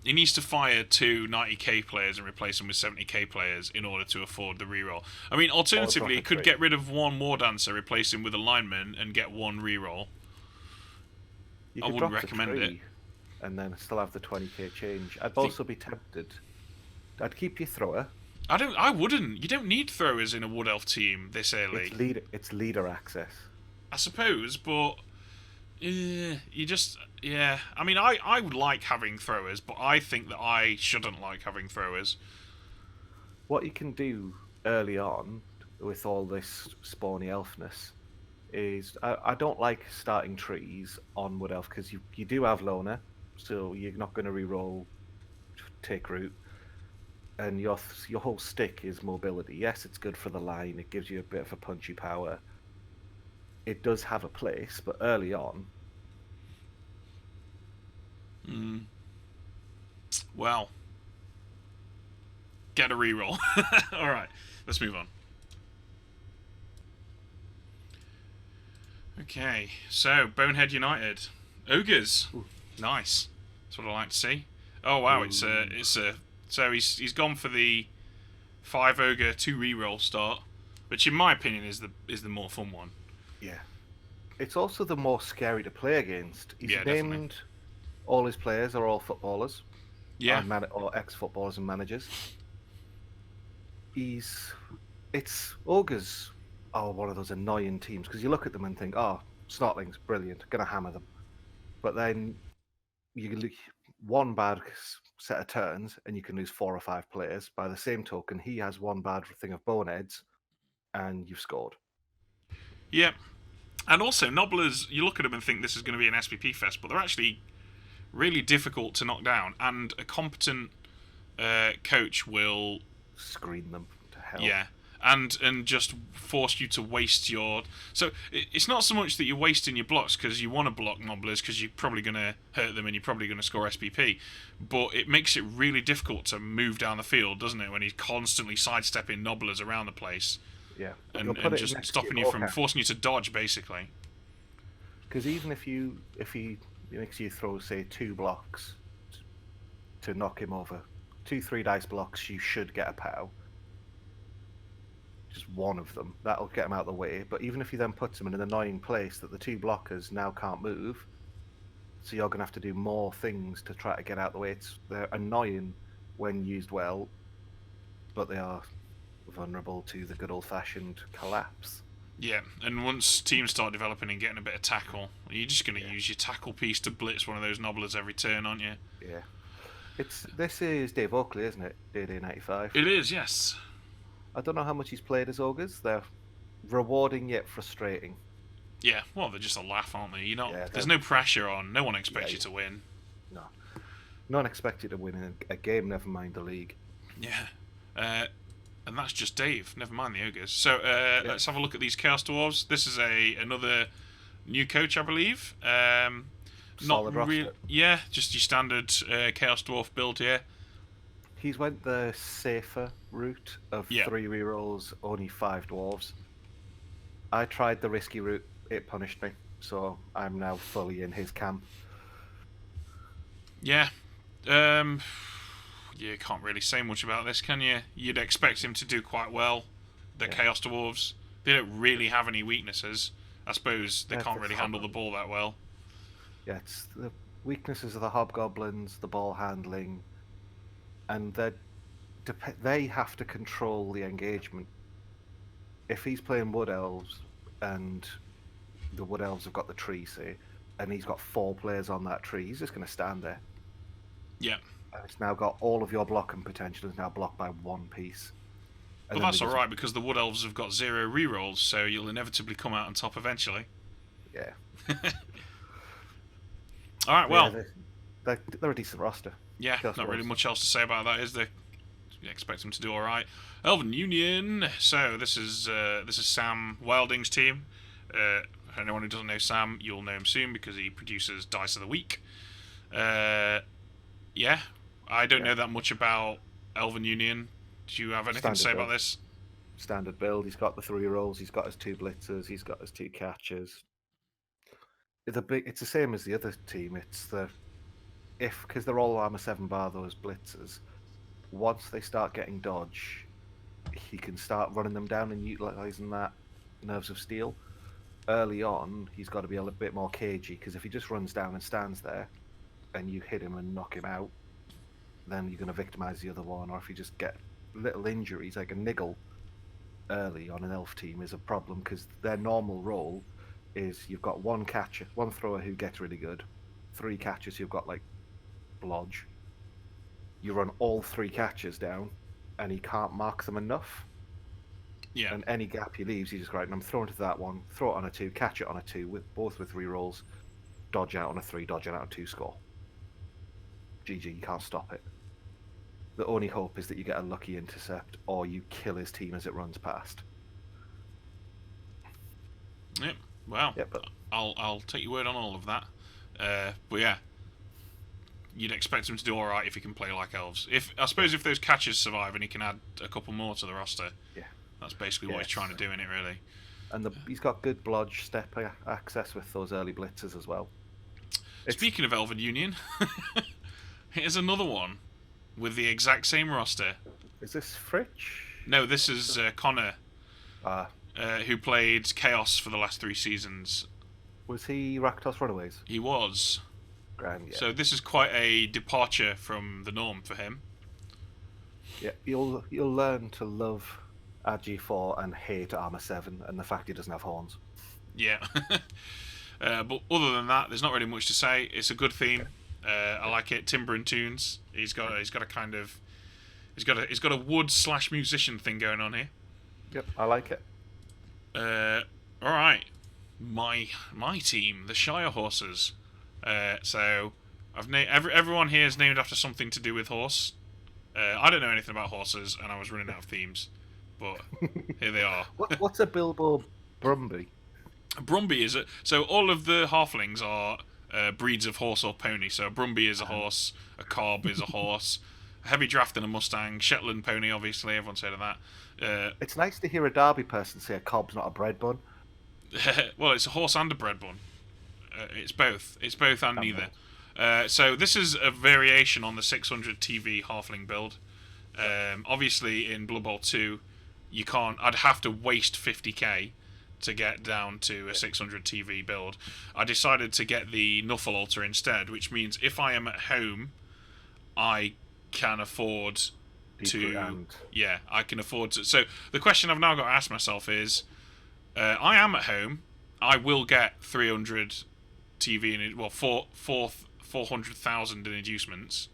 He needs to fire 2 90k players and replace them with 70k players in order to afford the reroll. I mean, Or drop alternatively, a he could 3. get rid of 1 Dancer, replace him with a lineman, and get 1 reroll. You I could wouldn't drop the recommend it. 3, and then still have the 20k change. I'd Think- also be tempted. I'd keep your thrower. I wouldn't. You don't need throwers in a Wood Elf team this early. It's leader access. I suppose, but you just yeah. I mean, I would like having throwers, but I think that I shouldn't like having throwers. What you can do early on with all this spawny elfness is I don't like starting trees on Wood Elf because you do have Loner, so you're not going to reroll take root, and your whole stick is mobility. Yes, it's good for the line. It gives you a bit of a punchy power. It does have a place, but early on, Well, get a reroll. All right, let's move on. Okay, so Bonehead United, ogres, nice. That's what I like to see. Oh wow, it's a so he's gone for the 5 ogre 2 reroll start, which in my opinion is the more fun one. yeah, it's also the more scary to play against. He's Yeah, named definitely. all his players are all footballers, Yeah, or ex-footballers and managers. It's ogres are one of those annoying teams because you look at them and think, oh, Snotling's brilliant, gonna hammer them, but then you look one bad set of turns and you can lose 4 or 5 players. By the same token, he has one bad thing of boneheads, and you've scored. yeah. And also, Nobblers, you look at them and think this is going to be an SPP fest, but they're actually really difficult to knock down. And a competent coach will, Screen them to hell. yeah, and just force you to waste your. So it's not so much that you're wasting your blocks because you want to block Nobblers because you're probably going to hurt them and you're probably going to score SPP, but it makes it really difficult to move down the field, doesn't it? When he's constantly sidestepping Nobblers around the place. Yeah, And just stopping you from forcing you to dodge, basically. Because even if he makes you throw, say, 2 blocks to knock him over, 2-3 dice blocks, you should get a POW. Just one of them, that'll get him out of the way. But even if he then puts him in an annoying place that the 2 blockers now can't move, so you're gonna have to do more things to try to get out of the way. They're annoying when used well, but they are vulnerable to the good old-fashioned collapse. Yeah, and once teams start developing and getting a bit of tackle, you're just going to use your tackle piece to blitz one of those Nobblers every turn, aren't you? Yeah. This is Dave Oakley, isn't it? Day 95. It is, yes. I don't know how much he's played as ogres. They're rewarding yet frustrating. Yeah, well, they're just a laugh, aren't they? You're not. Yeah, there's no pressure on. No one expects Yeah, you to win. No. No one expected to win a game, never mind the league. Yeah. And that's just Dave. Never mind the ogres. So let's have a look at these Chaos Dwarves. This is another new coach, I believe. Solid roster. Yeah, just your standard Chaos Dwarf build here. He's went the safer route of 3 rerolls, only 5 dwarves. I tried the risky route, it punished me, so I'm now fully in his camp. Yeah. You can't really say much about this, can you? You'd expect him to do quite well. The Chaos Dwarves, they don't really have any weaknesses. I suppose they can't really handle the ball that well. Yeah, it's the weaknesses of the hobgoblins, the ball handling, and they have to control the engagement. If he's playing Wood Elves and the Wood Elves have got the tree, say, and he's got 4 players on that tree, he's just going to stand there. Yeah. And it's now got all of your blocking potential is now blocked by 1 piece. Well, that's alright because the Wood Elves have got 0 rerolls, so you'll inevitably come out on top eventually. Yeah. Alright, well. Yeah, they're a decent roster. Yeah, not really much else to say about that, is there? You expect him to do all right. Elven Union. So this is Sam Wilding's team. Anyone who doesn't know Sam, you'll know him soon because he produces Dice of the Week. Yeah, I don't know that much about Elven Union. Do you have anything to say about this? Standard build. He's got the 3 rolls. He's got his 2 blitzers. He's got his 2 catchers. It's the same as the other team. It's because they're all armor 7 bar those blitzers. Once they start getting dodge, he can start running them down and utilizing that nerves of steel. Early on, he's got to be a little bit more cagey because if he just runs down and stands there, and you hit him and knock him out, then you're going to victimize the other one. Or if you just get little injuries, like a niggle early on an elf team is a problem because their normal role is you've got 1 catcher, 1 thrower who gets really good, 3 catchers who've got like blodge. You run all 3 catchers down, and he can't mark them enough. Yeah. And any gap he leaves, you just I'm throwing to that one, throw it on a 2, catch it on a 2, both with 3 rolls, dodge out on a 3, dodge out on a 2 score. GG, you can't stop it. The only hope is that you get a lucky intercept or you kill his team as it runs past. Yep. Well, yeah, but I'll take your word on all of that. But yeah, you'd expect him to do all right if he can play like elves. I suppose if those catches survive and he can add a couple more to the roster, that's basically what he's trying to do in it, really. And he's got good blodge step access with those early blitzers as well. Speaking of Elven Union, here's another one with the exact same roster. Is this Fritch? No, this is Connor, who played Chaos for the last 3 seasons. Was he Rakdos Runaways? He was. Grand, yeah. So this is quite a departure from the norm for him. Yeah, you'll learn to love RG4 and hate Armor 7 and the fact he doesn't have horns. Yeah. But other than that, there's not really much to say. It's a good theme. I like it. Timber and tunes. He's got a wood/musician thing going on here. Yep, I like it. All right, my team, the Shire Horses. So I've everyone here is named after something to do with horse. I don't know anything about horses, and I was running out of themes, but here they are. What's a Bilbo Brumby? A Brumby is so all of the halflings are breeds of horse or pony. So a Brumby is a horse, a Cob is a horse, a Heavy Draft and a Mustang, Shetland pony, obviously, everyone's heard of that. It's nice to hear a Derby person say a Cob's not a bread bun. Well, it's a horse and a bread bun. It's both. It's both and neither. So this is a variation on the 600 TV halfling build. Obviously, in Blood Bowl 2, you can't. I'd have to waste 50k to get down to a 600 TV build. I decided to get the Nuffle Altar instead, which means if I am at home, I can afford to. Yeah, I can afford to. So the question I've now got to ask myself is, I am at home. I will get 300 TV in 400,000 in inducements.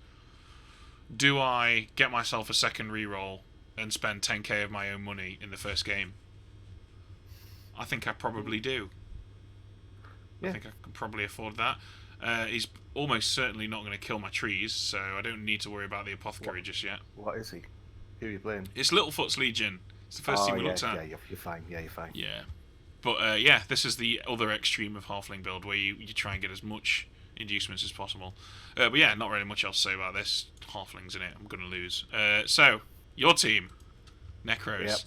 Do I get myself a second reroll and spend 10k of my own money in the first game? I think I probably do. Yeah. I think I can probably afford that. He's almost certainly not going to kill my trees, so I don't need to worry about the apothecary just yet. What is he? Who are you playing? It's Littlefoot's Legion. It's the first team we looked at. Yeah, you're fine. Yeah, you're fine. Yeah. But yeah, this is the other extreme of halfling build where you try and get as much inducements as possible. But yeah, not really much else to say about this. Halflings in it. I'm going to lose. So, your team. Necros. Yep.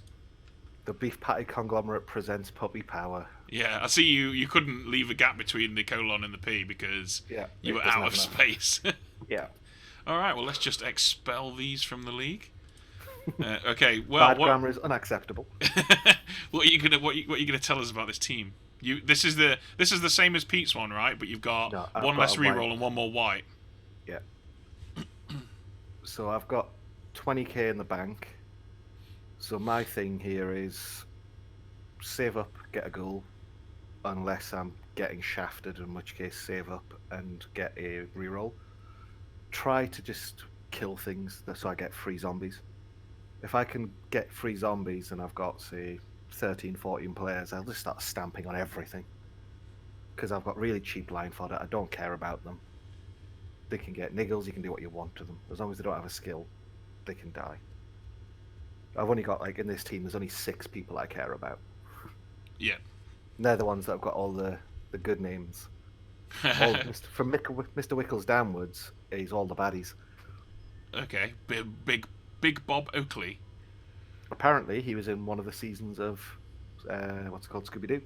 The Beef Patty Conglomerate presents Puppy Power. Yeah, I see you couldn't leave a gap between the colon and the P because you were out of space. Yeah. All right, well, let's just expel these from the league. Okay, well, Bad grammar is unacceptable. What are you gonna tell us about this team? This is the same as Pete's one, right? But you've got one less reroll and one more white. Yeah. So I've got 20k in the bank. So my thing here is save up, get a goal, unless I'm getting shafted, in which case save up and get a reroll. Try to just kill things so I get free zombies. If I can get free zombies and I've got, say, 13, 14 players, I'll just start stamping on everything. Because I've got really cheap line fodder, I don't care about them. They can get niggles, you can do what you want to them. As long as they don't have a skill, they can die. I've only got like in this team. There's only 6 people I care about. Yeah. And they're the ones that have got all the good names. All from Mr. Wickles downwards, he's all the baddies. Okay. Big Bob Oakley. Apparently, he was in one of the seasons of what's it called, Scooby Doo.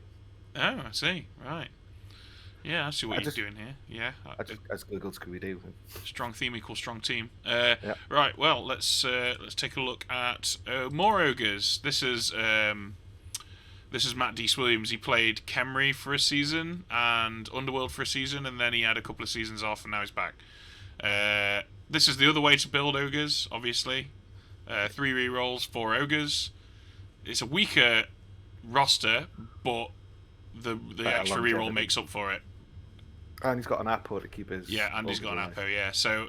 Oh, I see. Right. Yeah, I see what I you're just doing here. Yeah. I just googled Scooby Doo. Strong theme equals strong team. Yeah, Right. Well, let's take a look at more ogres. This is Matt Deese Williams. He played Kemri for a season and Underworld for a season, and then he had a couple of seasons off, and now he's back. This is the other way to build ogres, obviously. 3 rerolls, 4 ogres. It's a weaker roster, but the better extra reroll longevity. makes up for it. And he's got an Apple to keep his. Yeah, and he's got an alive. Apo, yeah. So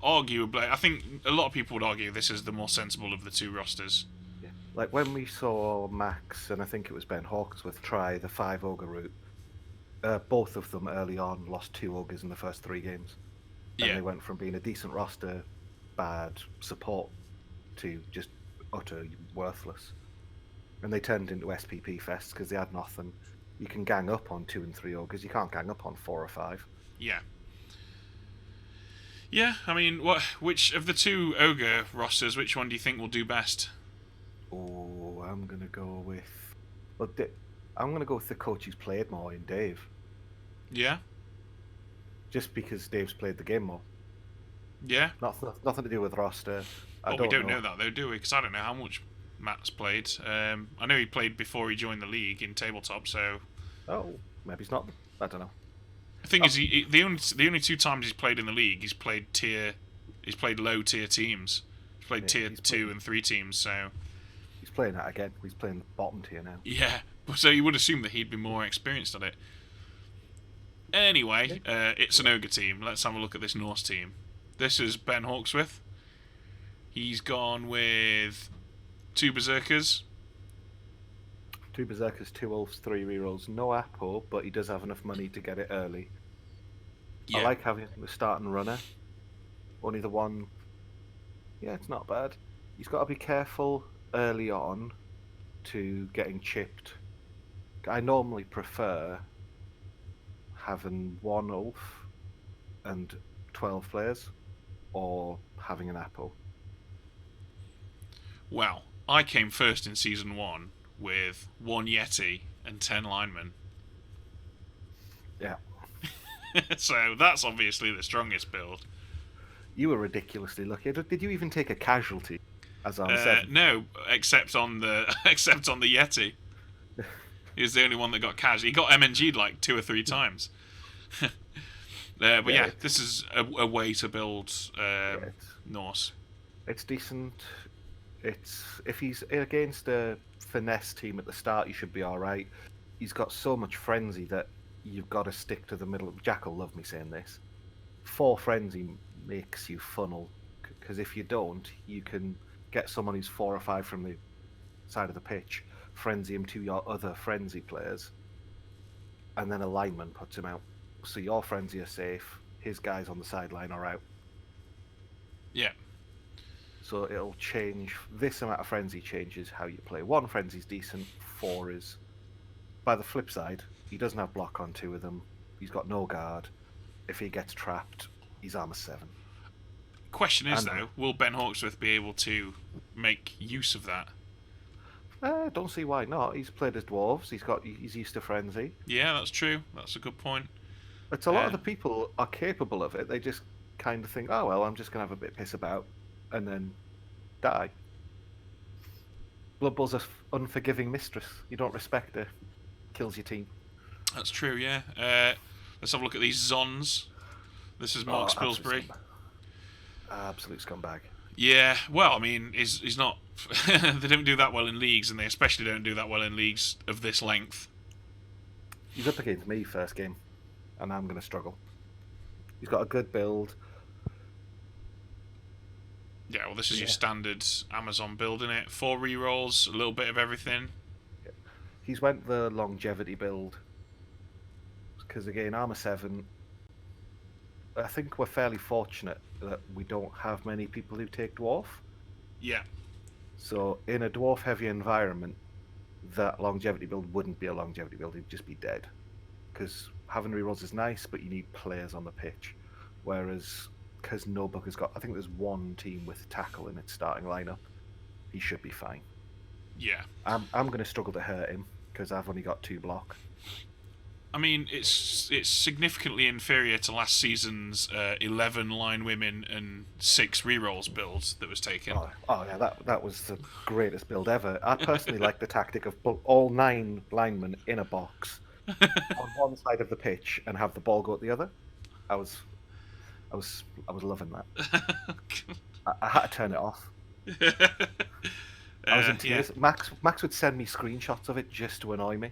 arguably, I think a lot of people would argue this is the more sensible of the 2 rosters. Yeah. Like when we saw Max and I think it was Ben Hawksworth try the 5 ogre route, both of them early on lost 2 ogres in the first 3 games. And Yeah, they went from being a decent roster, bad support, to just utter worthless. And they turned into SPP fests because they had nothing. You can gang up on 2 and 3 ogres. You can't gang up on 4 or 5. yeah. Yeah, I mean, which of the 2 ogre rosters, which one do you think will do best? Oh, I'm gonna go with. Well, I'm gonna go with the coach who's played more in Dave, Yeah, just because Dave's played the game more. yeah. Nothing to do with roster. Well, we don't know that though, do we? Because I don't know how much Matt's played. I know he played before he joined the league in tabletop. So Oh, maybe he's not. I don't know. the thing is, the only 2 times he's played in the league, he's played low tier teams. He's played Yeah, tier he's 2 and 3 teams. So He's playing that again. He's playing the bottom tier now. yeah, so you would assume that he'd be more experienced at it. Anyway, it's an ogre team. Let's have a look at this Norse team. This is Ben Hawksworth. He's gone with 2 berserkers. 2 berserkers, 2 wolves, 3 rerolls. No Apo, but he does have enough money to get it early. Yeah, I like having the starting runner. Only the one. Yeah, it's not bad. He's got to be careful early on to getting chipped. I normally prefer having 1 Ulf and 12 players, or having an Apo. Well, I came first in season 1 with 1 Yeti and 10 linemen. Yeah. So that's obviously the strongest build. You were ridiculously lucky. Did you even take a casualty as on 7? No, except on the Yeti. He was the only one that got cash. He got MNG'd like 2 or 3 times. But yeah, this is a way to build Norse. It's decent. If he's against a finesse team at the start, he should be all right. He's got so much frenzy that you've got to stick to the middle. Jack will love me saying this. 4 frenzy makes you funnel, because if you don't, you can get someone who's 4 or 5 from the side of the pitch, frenzy him to your other frenzy players, and then a lineman puts him out. So your frenzy are safe, his guys on the sideline are out. Yeah. So it'll change. This amount of frenzy changes how you play. 1 frenzy's decent, 4 is. By the flip side, he doesn't have block on 2 of them. He's got no guard. If he gets trapped, he's armor 7. Question is, though, will Ben Hawksworth be able to make use of that? Don't see why not. He's played as dwarves. He's used to frenzy. Yeah, that's true. That's a good point. It's a lot of the people are capable of it. They just kind of think, oh well, I'm just gonna have a bit piss about, and then die. Blood Bowl's an unforgiving mistress. You don't respect her, kills your team. That's true. Yeah. Let's have a look at these Zons. This is Mark Spilsbury. Absolute scumbag. Yeah, well, I mean, he's not. They don't do that well in leagues, and they especially don't do that well in leagues of this length. He's up against me first game, and I'm going to struggle. He's got a good build. Yeah, well, this is your standard Amazon build, isn't it? 4 rerolls, a little bit of everything. Yeah. He's went the longevity build, because again, armor 7. I think we're fairly fortunate that we don't have many people who take dwarf. Yeah. So in a dwarf-heavy environment, that longevity build wouldn't be a longevity build; it'd just be dead. Because having rerolls is nice, but you need players on the pitch. Whereas, because no book has got, I think there's one team with tackle in its starting lineup, he should be fine. Yeah. I'm going to struggle to hurt him because I've only got 2 block. I mean, it's significantly inferior to last season's 11 line women and 6 rerolls builds that was taken. Oh yeah, that was the greatest build ever. I personally like the tactic of put all 9 linemen in a box on one side of the pitch and have the ball go at the other. I was I was loving that. I had to turn it off. I was in Yeah. tears. Max would send me screenshots of it just to annoy me.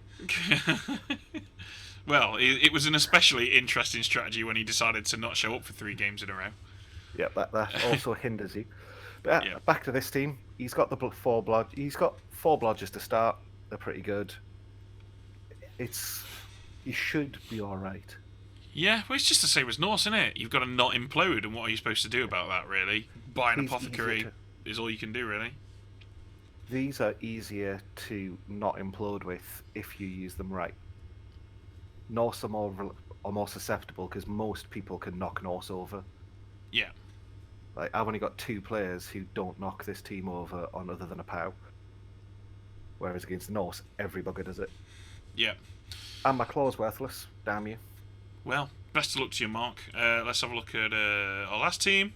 Well, it was an especially interesting strategy when he decided to not show up for 3 games in a row. Yeah, that also hinders you. But Yeah. back to this team. He's got the 4 blood. He's got 4 blodges to start. They're pretty good. He should be all right. Yeah, well, it's just the same as Norse, isn't it? You've got to not implode, and what are you supposed to do about that, really? Buy an He's apothecary is all you can do, really. These are easier to not implode with if you use them right. Norse are more susceptible because most people can knock Norse over. Yeah. Like I've only got 2 players who don't knock this team over on other than a POW. Whereas against Norse, every bugger does it. Yeah. And my claw's worthless. Damn you. Well, best of luck to you, Mark. Let's have a look at our last team.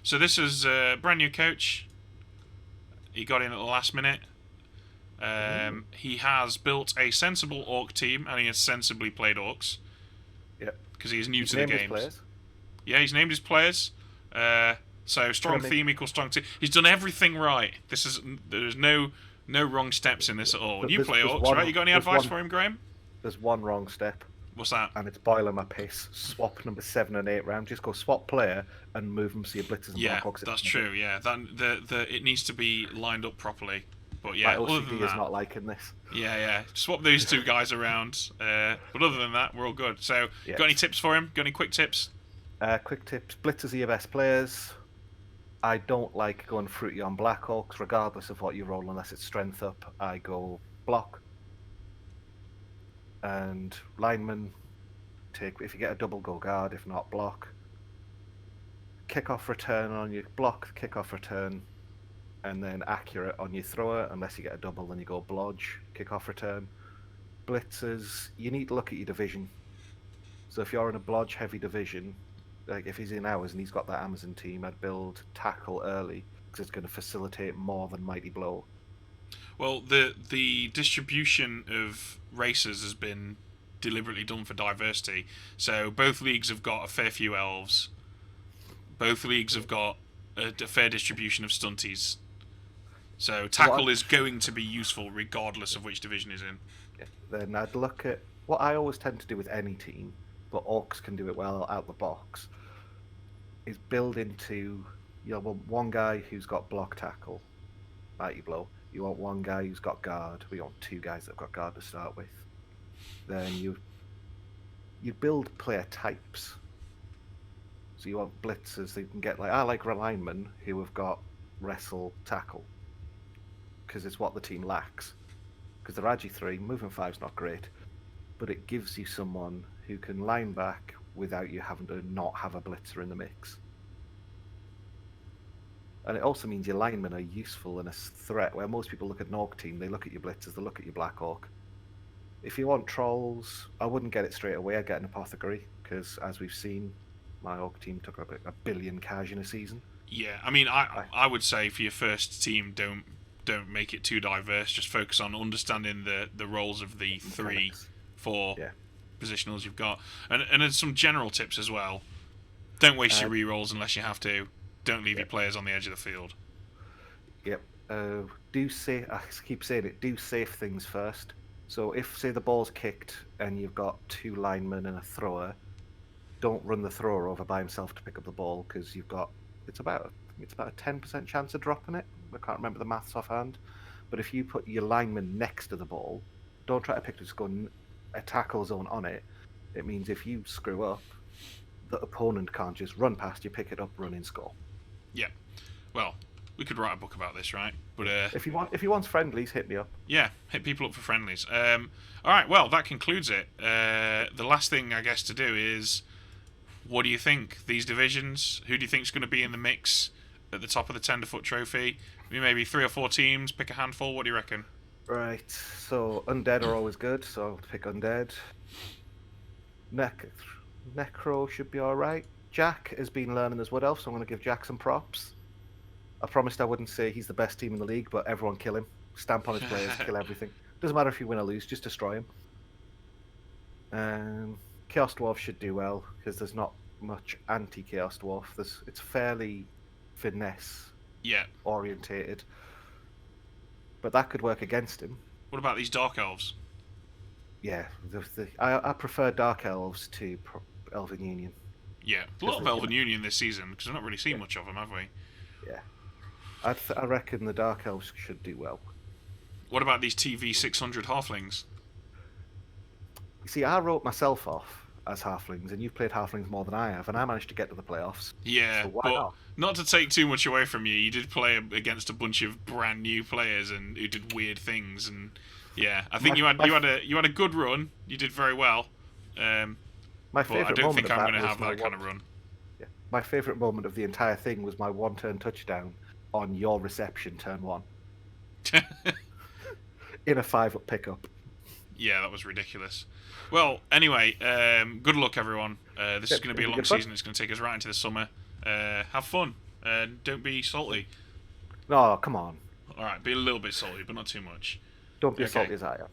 So this is a brand new coach. He got in at the last minute. He has built a sensible orc team, and he has sensibly played orcs. Yep. Because he is new He's to the named his games. players. Yeah, he's named his players. So strong theme equals strong team. He's done everything right. There's no wrong steps in this at all. You play orcs, right? You got any advice for him, Graham? There's one wrong step. What's that? And it's boiling my piss. Swap number 7 and 8 round. Just go swap player and move them so your blitzers and Yeah, blackhawks. that's true. Yeah, it needs to be lined up properly. But yeah, my other OCD than is that, not liking this. yeah, swap those 2 guys around. But other than that, we're all good. So, Yeah. got any tips for him? Got any quick tips? Quick tips: blitzers are your best players. I don't like going fruity on blackhawks, regardless of what you roll, unless it's strength up. I go block. And linemen, if you get a double, go guard. If not, block. Kick off return on your block, kick off return, and then accurate on your thrower. Unless you get a double, then you go blodge, kick off return. Blitzers, you need to look at your division. So if you're in a blodge heavy division, like if he's in ours and he's got that Amazon team, I'd build tackle early because it's going to facilitate more than mighty blow. Well, the distribution of races has been deliberately done for diversity. So both leagues have got a fair few elves. Both leagues have got a fair distribution of stunties. So tackle is going to be useful regardless of which division he's in. Yeah. Then I'd look at what I always tend to do with any team, but orcs can do it well out the box, is build into, one guy who's got block tackle, mighty blow. You want one guy who's got guard. We want 2 guys that've got guard to start with. Then you build player types. So you want blitzers that you can get, I like linemen who have got wrestle tackle, because it's what the team lacks. Because the Raji 3, moving 5's not great, but it gives you someone who can line back without you having to not have a blitzer in the mix. And it also means your linemen are useful in a threat, where most people look at an orc team, they look at your blitzers, they look at your black orc. If you want trolls, I wouldn't get it straight away, I'd get an apothecary, because as we've seen, my orc team took up 1 billion cash in a season. Yeah, I mean, I would say for your first team, don't make it too diverse. Just focus on understanding the roles of the 3, 4 positionals you've got, and there's some general tips as well. Don't waste your rerolls unless you have to. Don't leave your players on the edge of the field. Yep. I keep saying it. Do safe things first. So if, say, the ball's kicked and you've got 2 linemen and a thrower, don't run the thrower over by himself to pick up the ball, because it's about a 10% chance of dropping it. I can't remember the maths offhand. But if you put your lineman next to the ball, don't try to pick it, just go a tackle zone on it. It means if you screw up, the opponent can't just run past you, pick it up, run in, score. Yeah. Well, We could write a book about this, right? But If he wants friendlies, hit me up. yeah, hit people up for friendlies. All right, well, that concludes it. The last thing I guess to do is, what do you think? These divisions, who do you think is going to be in the mix at the top of the Tenderfoot Trophy? Maybe 3 or 4 teams, pick a handful. What do you reckon? Right. So undead are always good. So I'll pick undead. Necro should be all right. Jack has been learning as Wood Elf, so I'm going to give Jack some props. I promised I wouldn't say he's the best team in the league, but everyone kill him. Stamp on his players, kill everything. Doesn't matter if you win or lose, just destroy him. Chaos Dwarf should do well, because there's not much anti-Chaos Dwarf. It's fairly finesse Yeah. orientated. But that could work against him. What about these Dark Elves? Yeah, I prefer Dark Elves to Elven Union. Yeah, a lot of Elven Union this season, because we've not really seen much of them, have we? Yeah. I reckon the Dark Elves should do well. What about these TV 600 Halflings? You see, I wrote myself off as Halflings, and you've played Halflings more than I have, and I managed to get to the playoffs. Yeah, so why but not to take too much away from you, you did play against a bunch of brand new players and who did weird things, and yeah, I think you had a good run. You did very well. My but I don't think I'm going to have that kind of run. Yeah. My favourite moment of the entire thing was my one-turn touchdown on your reception turn 1. In a 5-up pickup. Yeah, that was ridiculous. Well, anyway, good luck, everyone. This is going to be a long season. It's going to take us right into the summer. Have fun. Don't be salty. No, come on. All right, be a little bit salty, but not too much. Don't be as salty as I am.